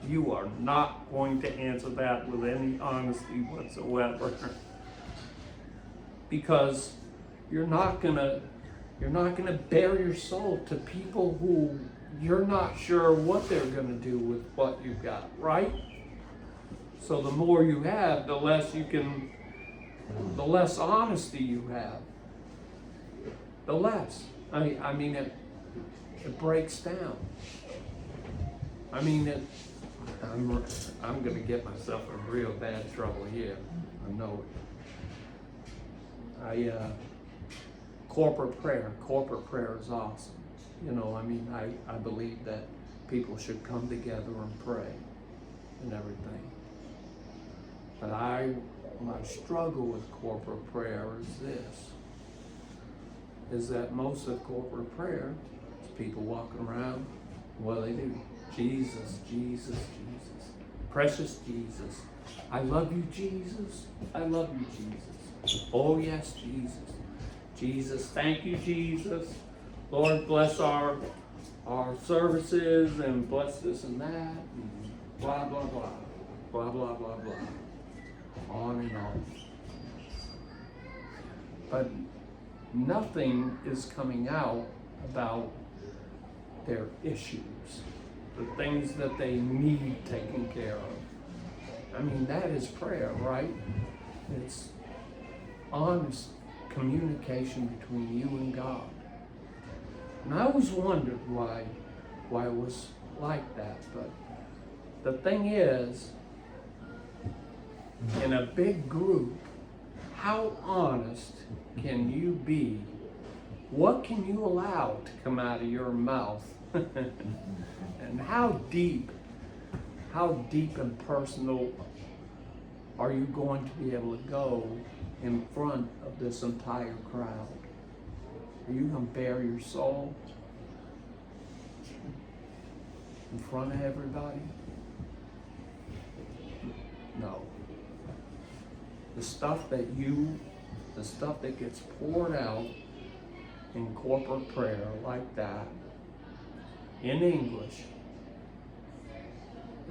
you are not going to answer that with any honesty whatsoever. Because you're not gonna bare your soul to people who you're not sure what they're gonna do with what you've got, right? So the more you have, the less honesty you have. The less. I mean it breaks down. I mean I'm going to get myself in real bad trouble here. I know it. Corporate prayer is awesome. I believe that people should come together and pray and everything. But my struggle with corporate prayer is that most of corporate prayer is people walking around, what do they do? Jesus, Jesus, Jesus. Precious Jesus. I love you, Jesus. I love you, Jesus. Oh, yes, Jesus. Jesus, thank you, Jesus. Lord, bless our services and bless this and that. And blah, blah, blah. Blah, blah, blah, blah. On and on. But nothing is coming out about their issues. The things that they need taken care of. I mean, that is prayer, right? It's honest communication between you and God. And I always wondered why it was like that. But the thing is, in a big group, how honest can you be? What can you allow to come out of your mouth? And how deep and personal are you going to be able to go in front of this entire crowd? Are you going to bare your soul in front of everybody? No. The stuff that gets poured out in corporate prayer like that, in English,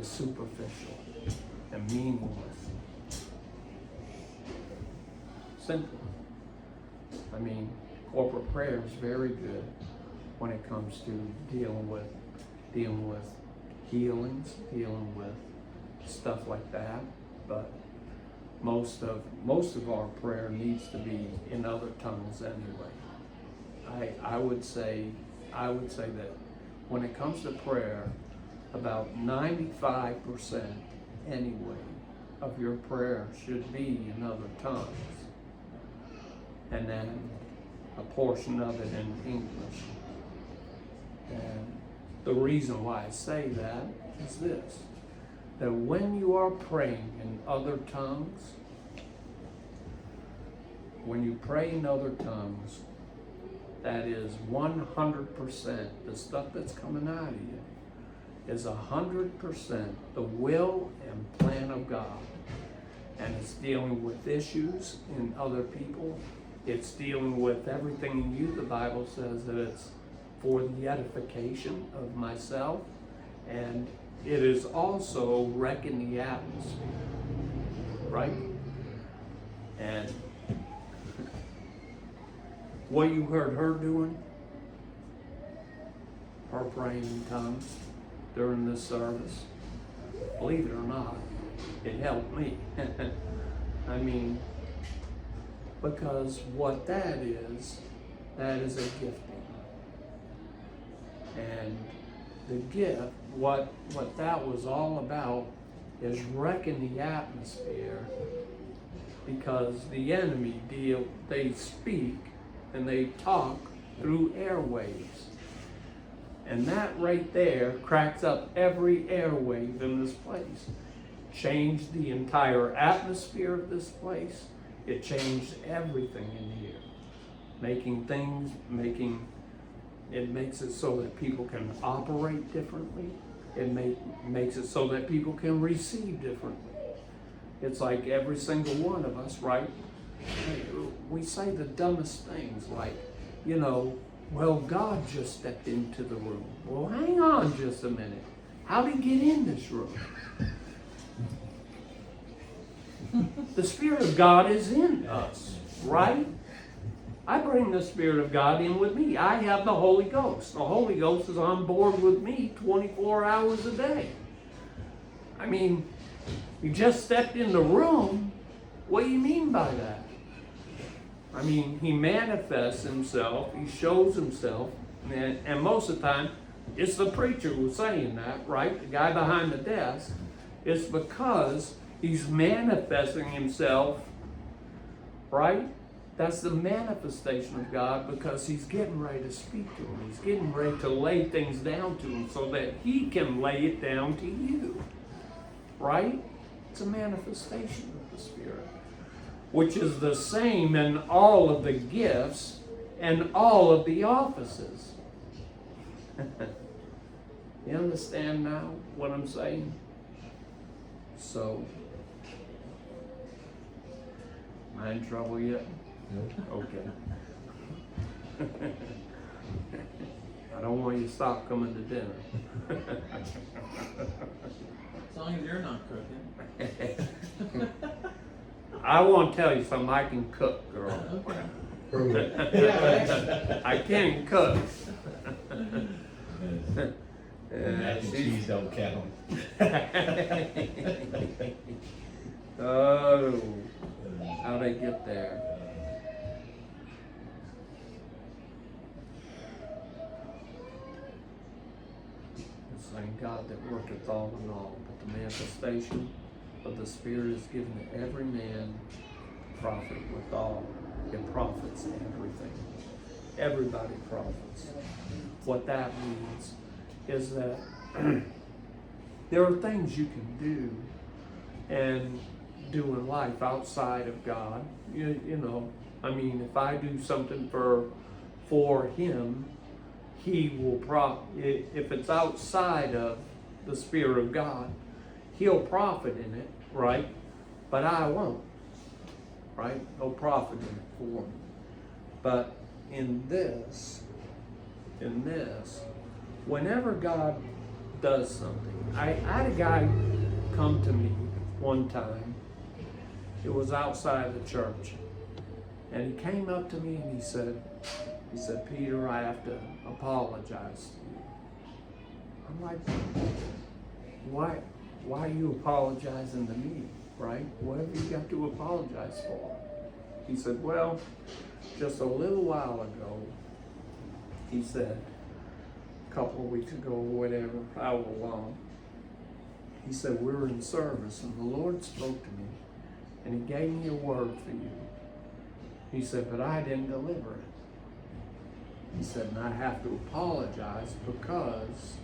is superficial and meaningless. Simple. I mean, corporate prayer is very good when it comes to dealing with healings, dealing with stuff like that. But most of our prayer needs to be in other tongues anyway. I would say that when it comes to prayer, about 95% anyway of your prayer should be in other tongues, and then a portion of it in English. And the reason why I say that is this, that when you are praying in other tongues, when you pray in other tongues, that is 100%, the stuff that's coming out of you is 100% the will and plan of God. And it's dealing with issues in other people. It's dealing with everything in you. The Bible says that it's for the edification of myself, and it is also wrecking the atmosphere, right? And what you heard her doing, her praying in tongues during this service, believe it or not, it helped me. I mean, because what that is a gifting. And the gift, what that was all about is wrecking the atmosphere, because the enemy they speak and they talk through airwaves. And that right there cracks up every airwave in this place. Changed the entire atmosphere of this place. It changed everything in here. It makes it so that people can operate differently. It makes it so that people can receive differently. It's like every single one of us, right? We say the dumbest things like, well, God just stepped into the room. Well, hang on just a minute. How did he get in this room? The Spirit of God is in us, right? I bring the Spirit of God in with me. I have the Holy Ghost. The Holy Ghost is on board with me 24 hours a day. I mean, he just stepped in the room. What do you mean by that? I mean, he manifests himself, he shows himself, and most of the time, it's the preacher who's saying that, right? The guy behind the desk. It's because he's manifesting himself, right? That's the manifestation of God, because he's getting ready to speak to him. He's getting ready to lay things down to him so that he can lay it down to you, right? It's a manifestation of the Spirit, which is the same in all of the gifts and all of the offices. You understand now what I'm saying? So, am I in trouble yet? Okay. I don't want you to stop coming to dinner. As long as you're not cooking. I want to tell you something. I can cook, girl. Yeah, I can cook. Mac and cheese don't count. Oh, how'd they get there? The same God that worketh all in all, but the manifestation of the Spirit is given to every man profit with all. It profits everything. Everybody profits. What that means is that there are things you can do, and do in life outside of God. You know, I mean, if I do something for Him, He will if it's outside of the Spirit of God, He'll profit in it, right? But I won't, right? No profit in it for me. But in this, whenever God does something, I had a guy come to me one time. It was outside the church. And he came up to me and he said, Peter, I have to apologize to you. I'm like, why are you apologizing to me, right? What have you got to apologize for? He said, well, just a little while ago, he said, a couple of weeks ago or whatever, however long, he said, we were in service and the Lord spoke to me and He gave me a word for you. He said, but I didn't deliver it. He said, and I have to apologize because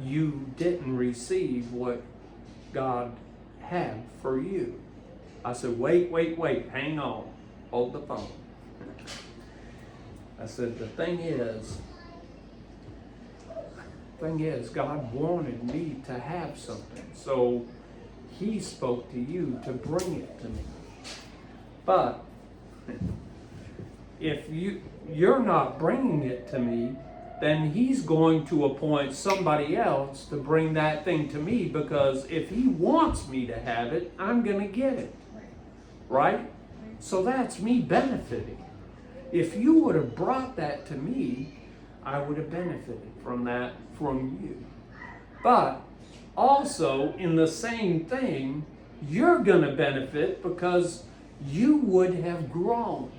you didn't receive what God had for you. I said, wait, hang on, hold the phone. I said, the thing is, God wanted me to have something, so He spoke to you to bring it to me. But if you're not bringing it to me, then He's going to appoint somebody else to bring that thing to me, because if He wants me to have it, I'm going to get it. Right? So that's me benefiting. If you would have brought that to me, I would have benefited from that from you. But also, in the same thing, you're going to benefit because you would have grown.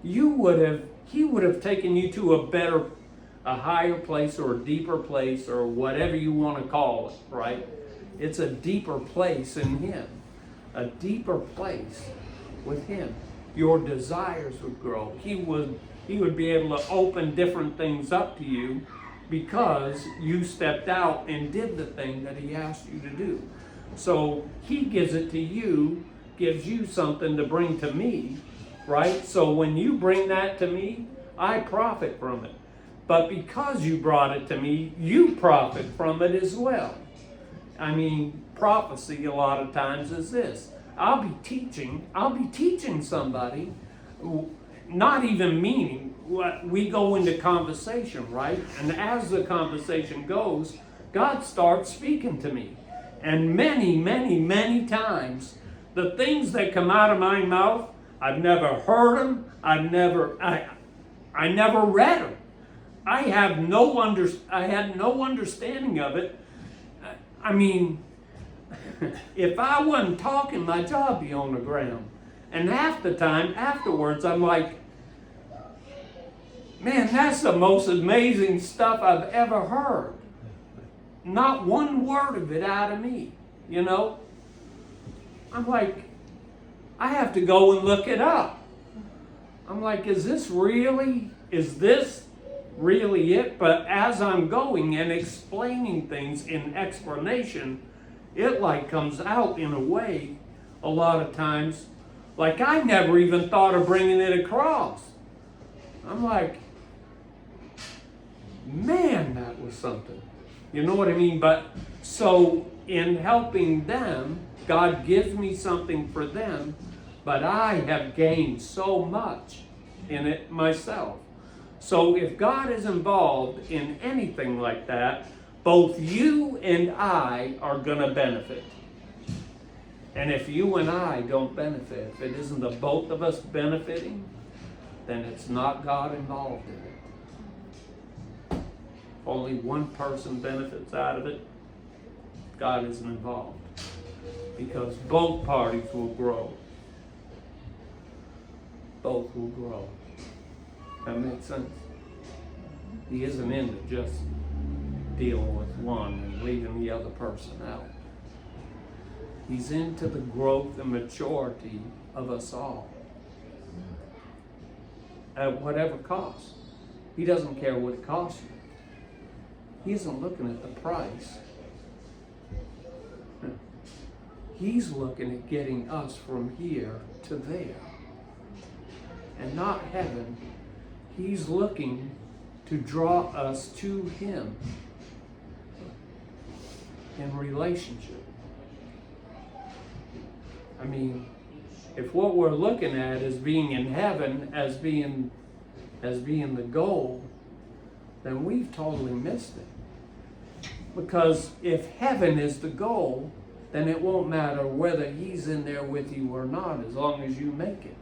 He would have taken you to a higher place or a deeper place or whatever you want to call it, right? It's a deeper place in Him, a deeper place with Him. Your desires would grow. He would be able to open different things up to you because you stepped out and did the thing that He asked you to do. So He gives it to you, gives you something to bring to me, right? So when you bring that to me, I profit from it. But because you brought it to me, you profit from it as well. I mean, prophecy a lot of times is this. I'll be teaching somebody, not even meaning what we go into conversation, right? And as the conversation goes, God starts speaking to me. And many times, the things that come out of my mouth, I've never heard them, I never read them. I had no understanding of it. I mean, if I wasn't talking, my jaw would be on the ground. And half the time afterwards, I'm like, man, that's the most amazing stuff I've ever heard. Not one word of it out of me, you know? I'm like, I have to go and look it up. I'm like, is this really it? But as I'm going and explaining things in explanation, it like comes out in a way a lot of times, like I never even thought of bringing it across. I'm like, man, that was something. You know what I mean? But so in helping them, God gives me something for them, but I have gained so much in it myself. So if God is involved in anything like that, both you and I are going to benefit. And if you and I don't benefit, if it isn't the both of us benefiting, then it's not God involved in it. If only one person benefits out of it, God isn't involved. Because both parties will grow. Both will grow. That makes sense? He isn't into just dealing with one and leaving the other person out. He's into the growth and maturity of us all. At whatever cost. He doesn't care what it costs you. He isn't looking at the price. He's looking at getting us from here to there. And not heaven. He's looking to draw us to Him in relationship. I mean, if what we're looking at is being in heaven as being the goal, then we've totally missed it. Because if heaven is the goal, then it won't matter whether He's in there with you or not, as long as you make it.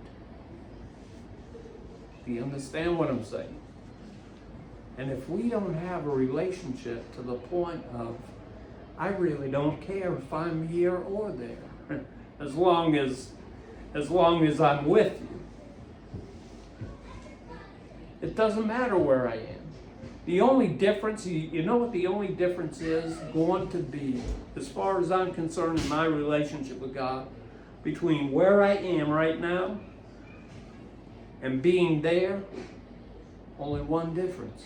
Do you understand what I'm saying? And if we don't have a relationship to the point of, I really don't care if I'm here or there, as long as I'm with you. It doesn't matter where I am. The only difference, you know what the only difference is going to be, as far as I'm concerned in my relationship with God, between where I am right now and being there? Only one difference.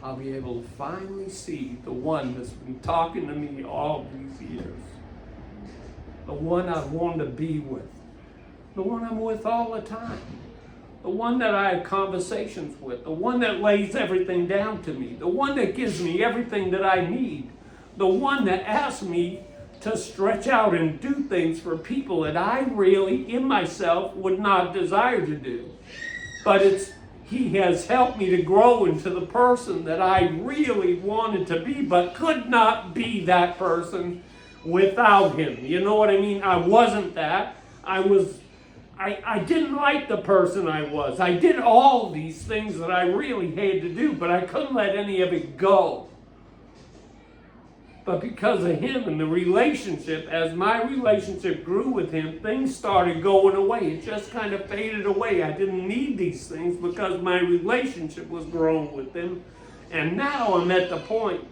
I'll be able to finally see the one that's been talking to me all these years. The one I want to be with. The one I'm with all the time. The one that I have conversations with. The one that lays everything down to me. The one that gives me everything that I need. The one that asks me to stretch out and do things for people that I really, in myself, would not desire to do. But He has helped me to grow into the person that I really wanted to be, but could not be that person without Him. You know what I mean? I wasn't that. I didn't like the person I was. I did all these things that I really hated to do, but I couldn't let any of it go. But because of Him and the relationship, as my relationship grew with Him, things started going away. It just kind of faded away. I didn't need these things because my relationship was growing with Him. And now I'm at the point,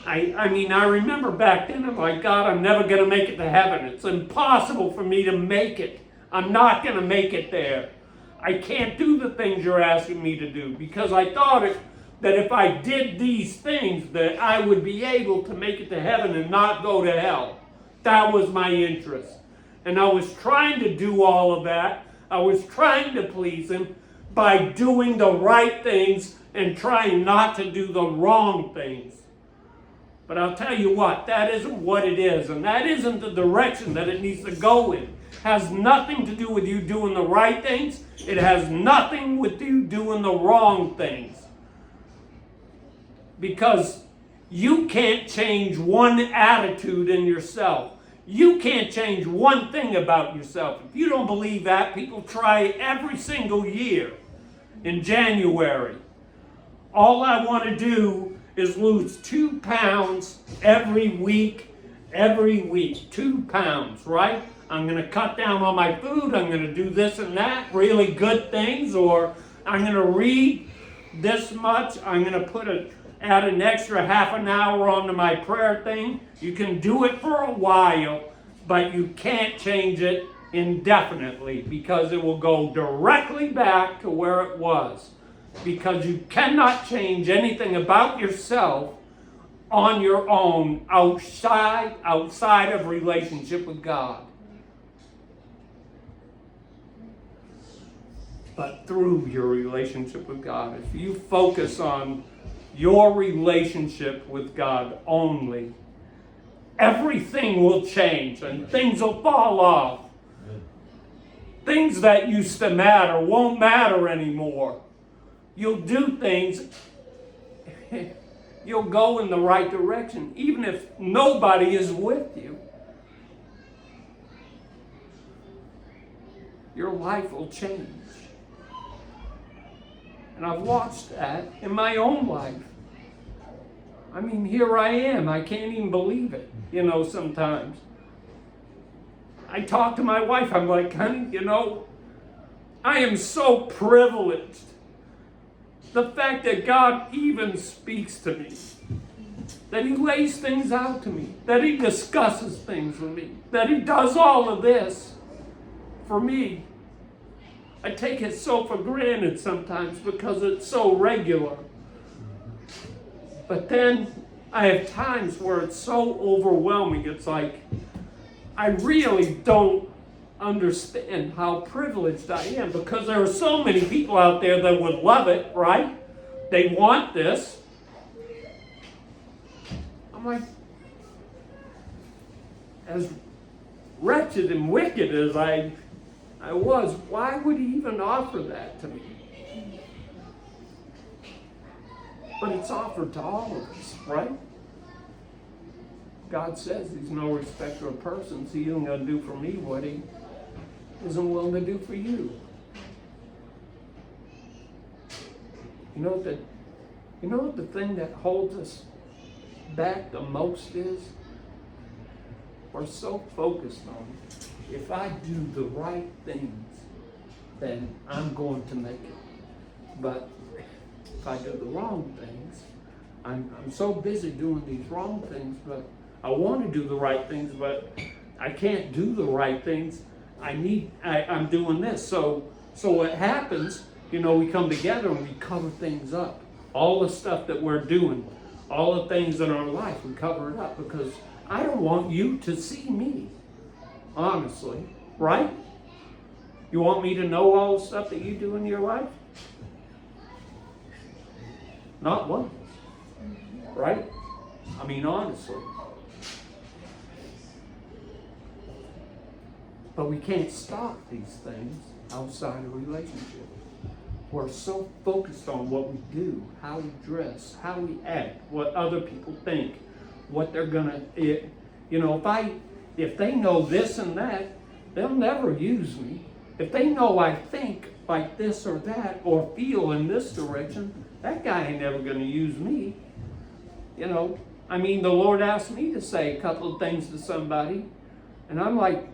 I remember back then, I'm like, God, I'm never going to make it to heaven. It's impossible for me to make it. I'm not going to make it there. I can't do the things you're asking me to do because I thought that if I did these things that I would be able to make it to heaven and not go to hell. That was my interest. And I was trying to do all of that. I was trying to please Him by doing the right things and trying not to do the wrong things. But I'll tell you what, that isn't what it is. And that isn't the direction that it needs to go in. It has nothing to do with you doing the right things. It has nothing with you doing the wrong things. Because you can't change one attitude in yourself. You can't change one thing about yourself. If you don't believe that, people try every single year in January. All I want to do is lose 2 pounds every week. 2 pounds, right? I'm going to cut down on my food. I'm going to do this and that, really good things. Or I'm going to read this much. I'm going to add an extra half an hour onto my prayer thing. You can do it for a while, but you can't change it indefinitely because it will go directly back to where it was. Because you cannot change anything about yourself on your own outside of relationship with God. But through your relationship with God, if you focus on your relationship with God only, everything will change and things will fall off. Things that used to matter won't matter anymore. You'll do things, you'll go in the right direction, even if nobody is with you. Your life will change. And I've watched that in my own life. I mean, here I am. I can't even believe it, sometimes. I talk to my wife. I'm like, honey, I am so privileged. The fact that God even speaks to me. That He lays things out to me. That He discusses things with me. That He does all of this for me. I take it so for granted sometimes because it's so regular. But then I have times where it's so overwhelming. It's like, I really don't understand how privileged I am, because there are so many people out there that would love it, right? They want this. I'm like, as wretched and wicked as I was, why would he even offer that to me? But it's offered to all of us, right? God says he's no respecter of persons. He isn't going to do for me what he isn't willing to do for you. You know what the thing that holds us back the most is? We're so focused on, if I do the right things, then I'm going to make it. But if I do the wrong things, I'm so busy doing these wrong things, but I want to do the right things, but I can't do the right things. I'm doing this. So what happens, we come together and we cover things up. All the stuff that we're doing, all the things in our life, we cover it up because I don't want you to see me, honestly, right? You want me to know all the stuff that you do in your life? Not once, right? I mean, honestly. But we can't stop these things outside a relationship. We're so focused on what we do, how we dress, how we act, what other people think, what they're gonna, if they know this and that, they'll never use me. If they know I think like this or that, or feel in this direction, that guy ain't never gonna use me. The Lord asked me to say a couple of things to somebody, and I'm like,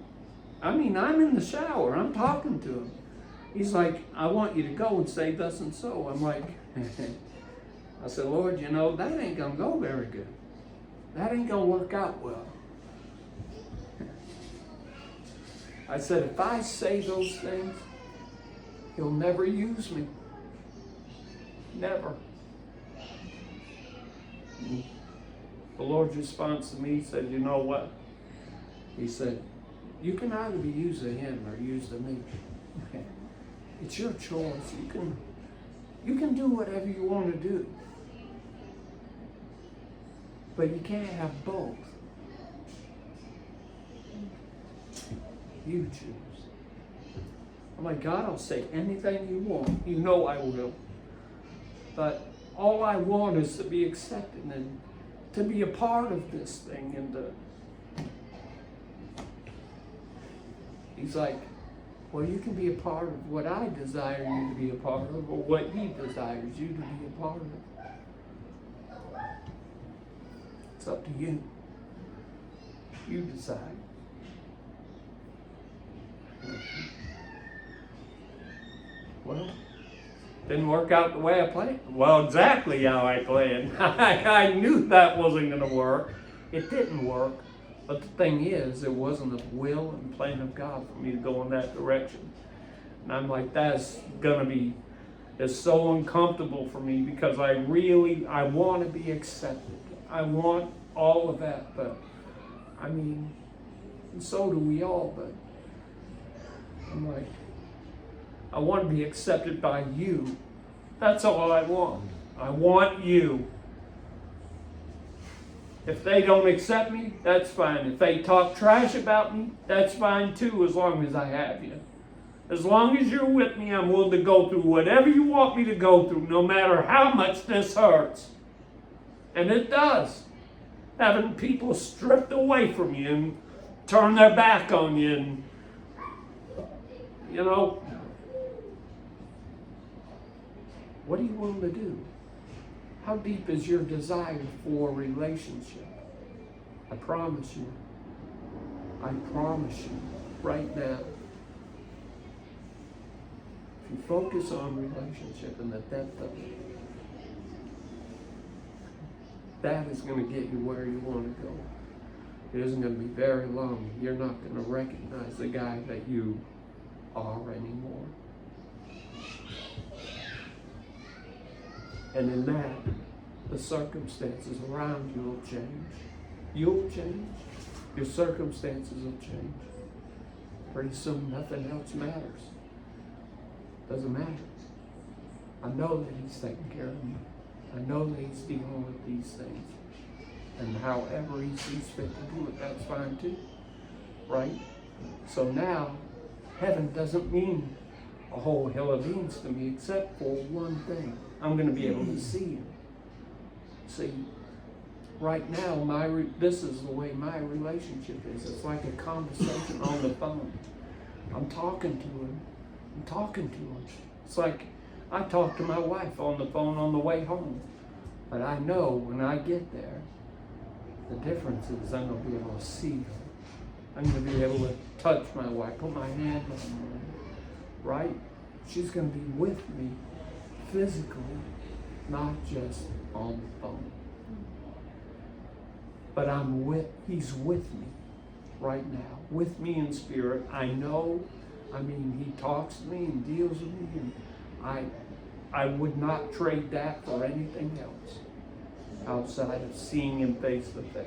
I'm in the shower, I'm talking to him. He's like, I want you to go and say thus and so. I'm like, I said, Lord, that ain't gonna go very good. That ain't gonna work out well. I said, if I say those things, he'll never use me. Never. The Lord's response to me said, you know what? He said, you can either be used of him or used of me. It's your choice. You can do whatever you want to do. But you can't have both. You choose. I'm like, God, I'll say anything you want. You know I will. But all I want is to be accepted and to be a part of this thing. And he's like, well, you can be a part of what I desire you to be a part of, or what he desires you to be a part of. It's up to you. You decide. Well, didn't work out the way I planned. Well, exactly how I planned. I knew that wasn't going to work. It didn't work. But the thing is, it wasn't the will and plan of God for me to go in that direction. And I'm like, it's so uncomfortable for me because I want to be accepted. I want all of that, but and so do we all, but I'm like, I want to be accepted by you. That's all I want. I want you. If they don't accept me, that's fine. If they talk trash about me, that's fine too, as long as I have you. As long as you're with me, I'm willing to go through whatever you want me to go through, no matter how much this hurts. And it does. Having people stripped away from you and turn their back on you and, what are you willing to do? How deep is your desire for a relationship? I promise you right now, if you focus on relationship and the depth of it, that is going to get you where you want to go. It isn't going to be very long. You're not going to recognize the guy that you are anymore. And in that, the circumstances around you will change. You'll change. Your circumstances will change. Pretty soon nothing else matters. Doesn't matter. I know that He's taking care of me. I know that He's dealing with these things. And however He sees fit to do it, that's fine too. Right? So now, heaven doesn't mean a whole hill of beans to me, except for one thing. I'm going to be able to see Him. See, right now, this is the way my relationship is. It's like a conversation on the phone. I'm talking to Him. I'm talking to Him. It's like I talk to my wife on the phone on the way home. But I know when I get there, the difference is I'm going to be able to see her. I'm going to be able to touch my wife, put my hand on her, right? She's going to be with me physically, not just on the phone. But He's with me right now, with me in spirit. I know, He talks to me and deals with me, and I would not trade that for anything else outside of seeing Him face to face.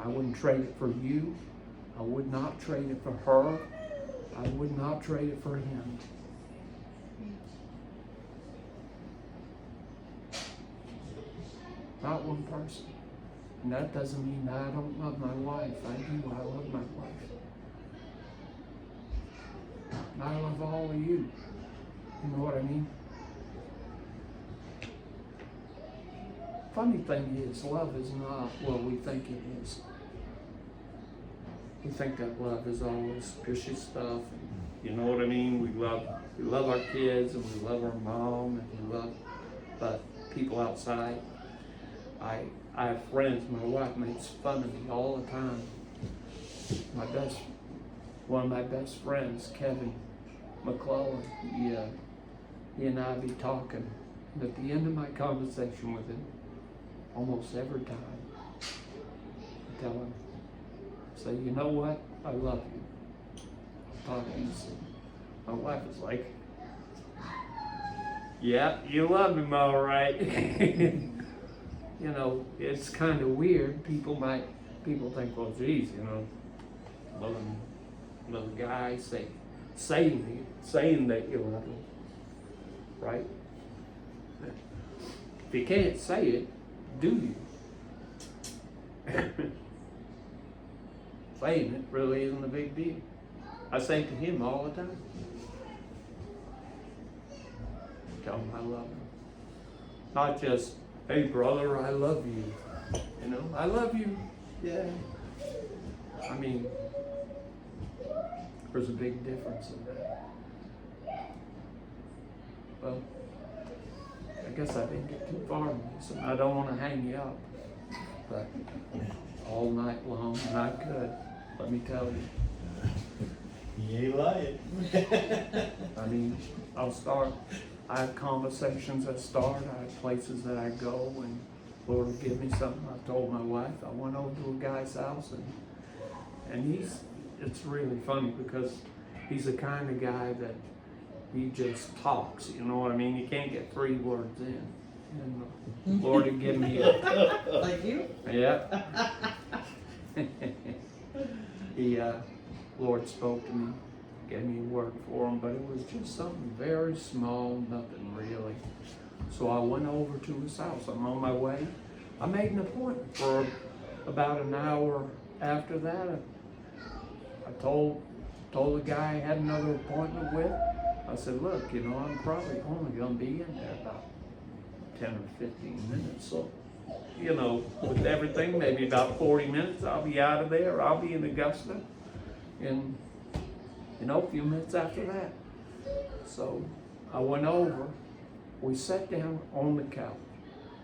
I wouldn't trade it for you. I would not trade it for her. I would not trade it for him. Not one person. And that doesn't mean that I don't love my wife. I do. I love my wife. And I love all of you. You know what I mean? Funny thing is, love is not what we think it is. We think that love is always gushy stuff. And, you know what I mean? We love our kids and we love our mom and we love, but people outside. I have friends. My wife makes fun of me all the time. One of my best friends, Kevin McClellan. He and I be talking. And at the end of my conversation with him, almost every time, I tell him, say, you know what? I love you. I'll talk to you soon. My wife is like, yeah, you love him all right. You know, it's kind of weird. People think, well, geez, you know, loving another guy, saying that you love him, right? If you can't say it, do you? Saying it really isn't a big deal. I say to him all the time. Tell him I love him. Not just, hey brother, I love you. You know, I love you. Yeah. I mean, there's a big difference in that. Well, I guess I didn't get too far on this, and I don't want to hang you up, but all night long, not good, let me tell you. He ain't lying. I mean, I have conversations that start, I have places that I go, and Lord will give me something. I told my wife, I went over to a guy's house, and it's really funny because he's the kind of guy that he just talks, you know what I mean? You can't get 3 words in. And the Lord had given me Like you? Yeah. Lord spoke to me, gave me a word for him, but it was just something very small, nothing really. So I went over to his house. I'm on my way. I made an appointment for about an hour after that. I told the guy I had another appointment with. I said, look, you know, I'm probably only going to be in there about 10 or 15 minutes. So, you know, with everything, maybe about 40 minutes, I'll be out of there. I'll be in Augusta in, you know, a few minutes after that. So I went over. We sat down on the couch.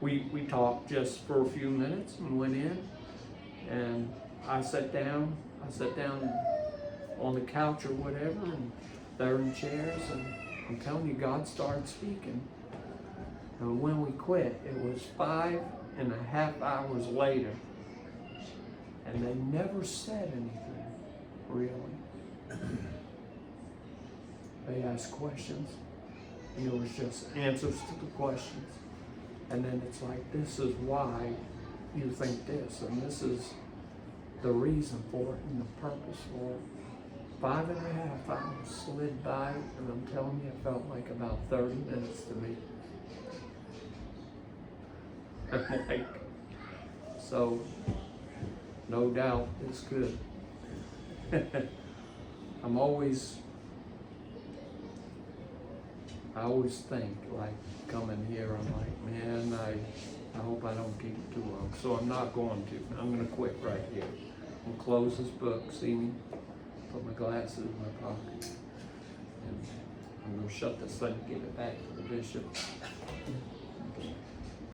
We talked just for a few minutes and went in. And I sat down on the couch or whatever, and they're in chairs, and I'm telling you, God started speaking. And when we quit, it was 5.5 hours later, and they never said anything, really. They asked questions, and it was just answers to the questions. And then it's like, this is why you think this, and this is the reason for it and the purpose for it. 5.5 hours slid by, and I'm telling you, it felt like about 30 minutes to me. I'm like, so, no doubt it's good. I always think, like, coming here, I'm like, man, I hope I don't keep it too long, so I'm not going to. I'm gonna quit right here. I'm gonna close this book, see me, put my glasses in my pocket, and I'm gonna shut this thing, give it back to the bishop.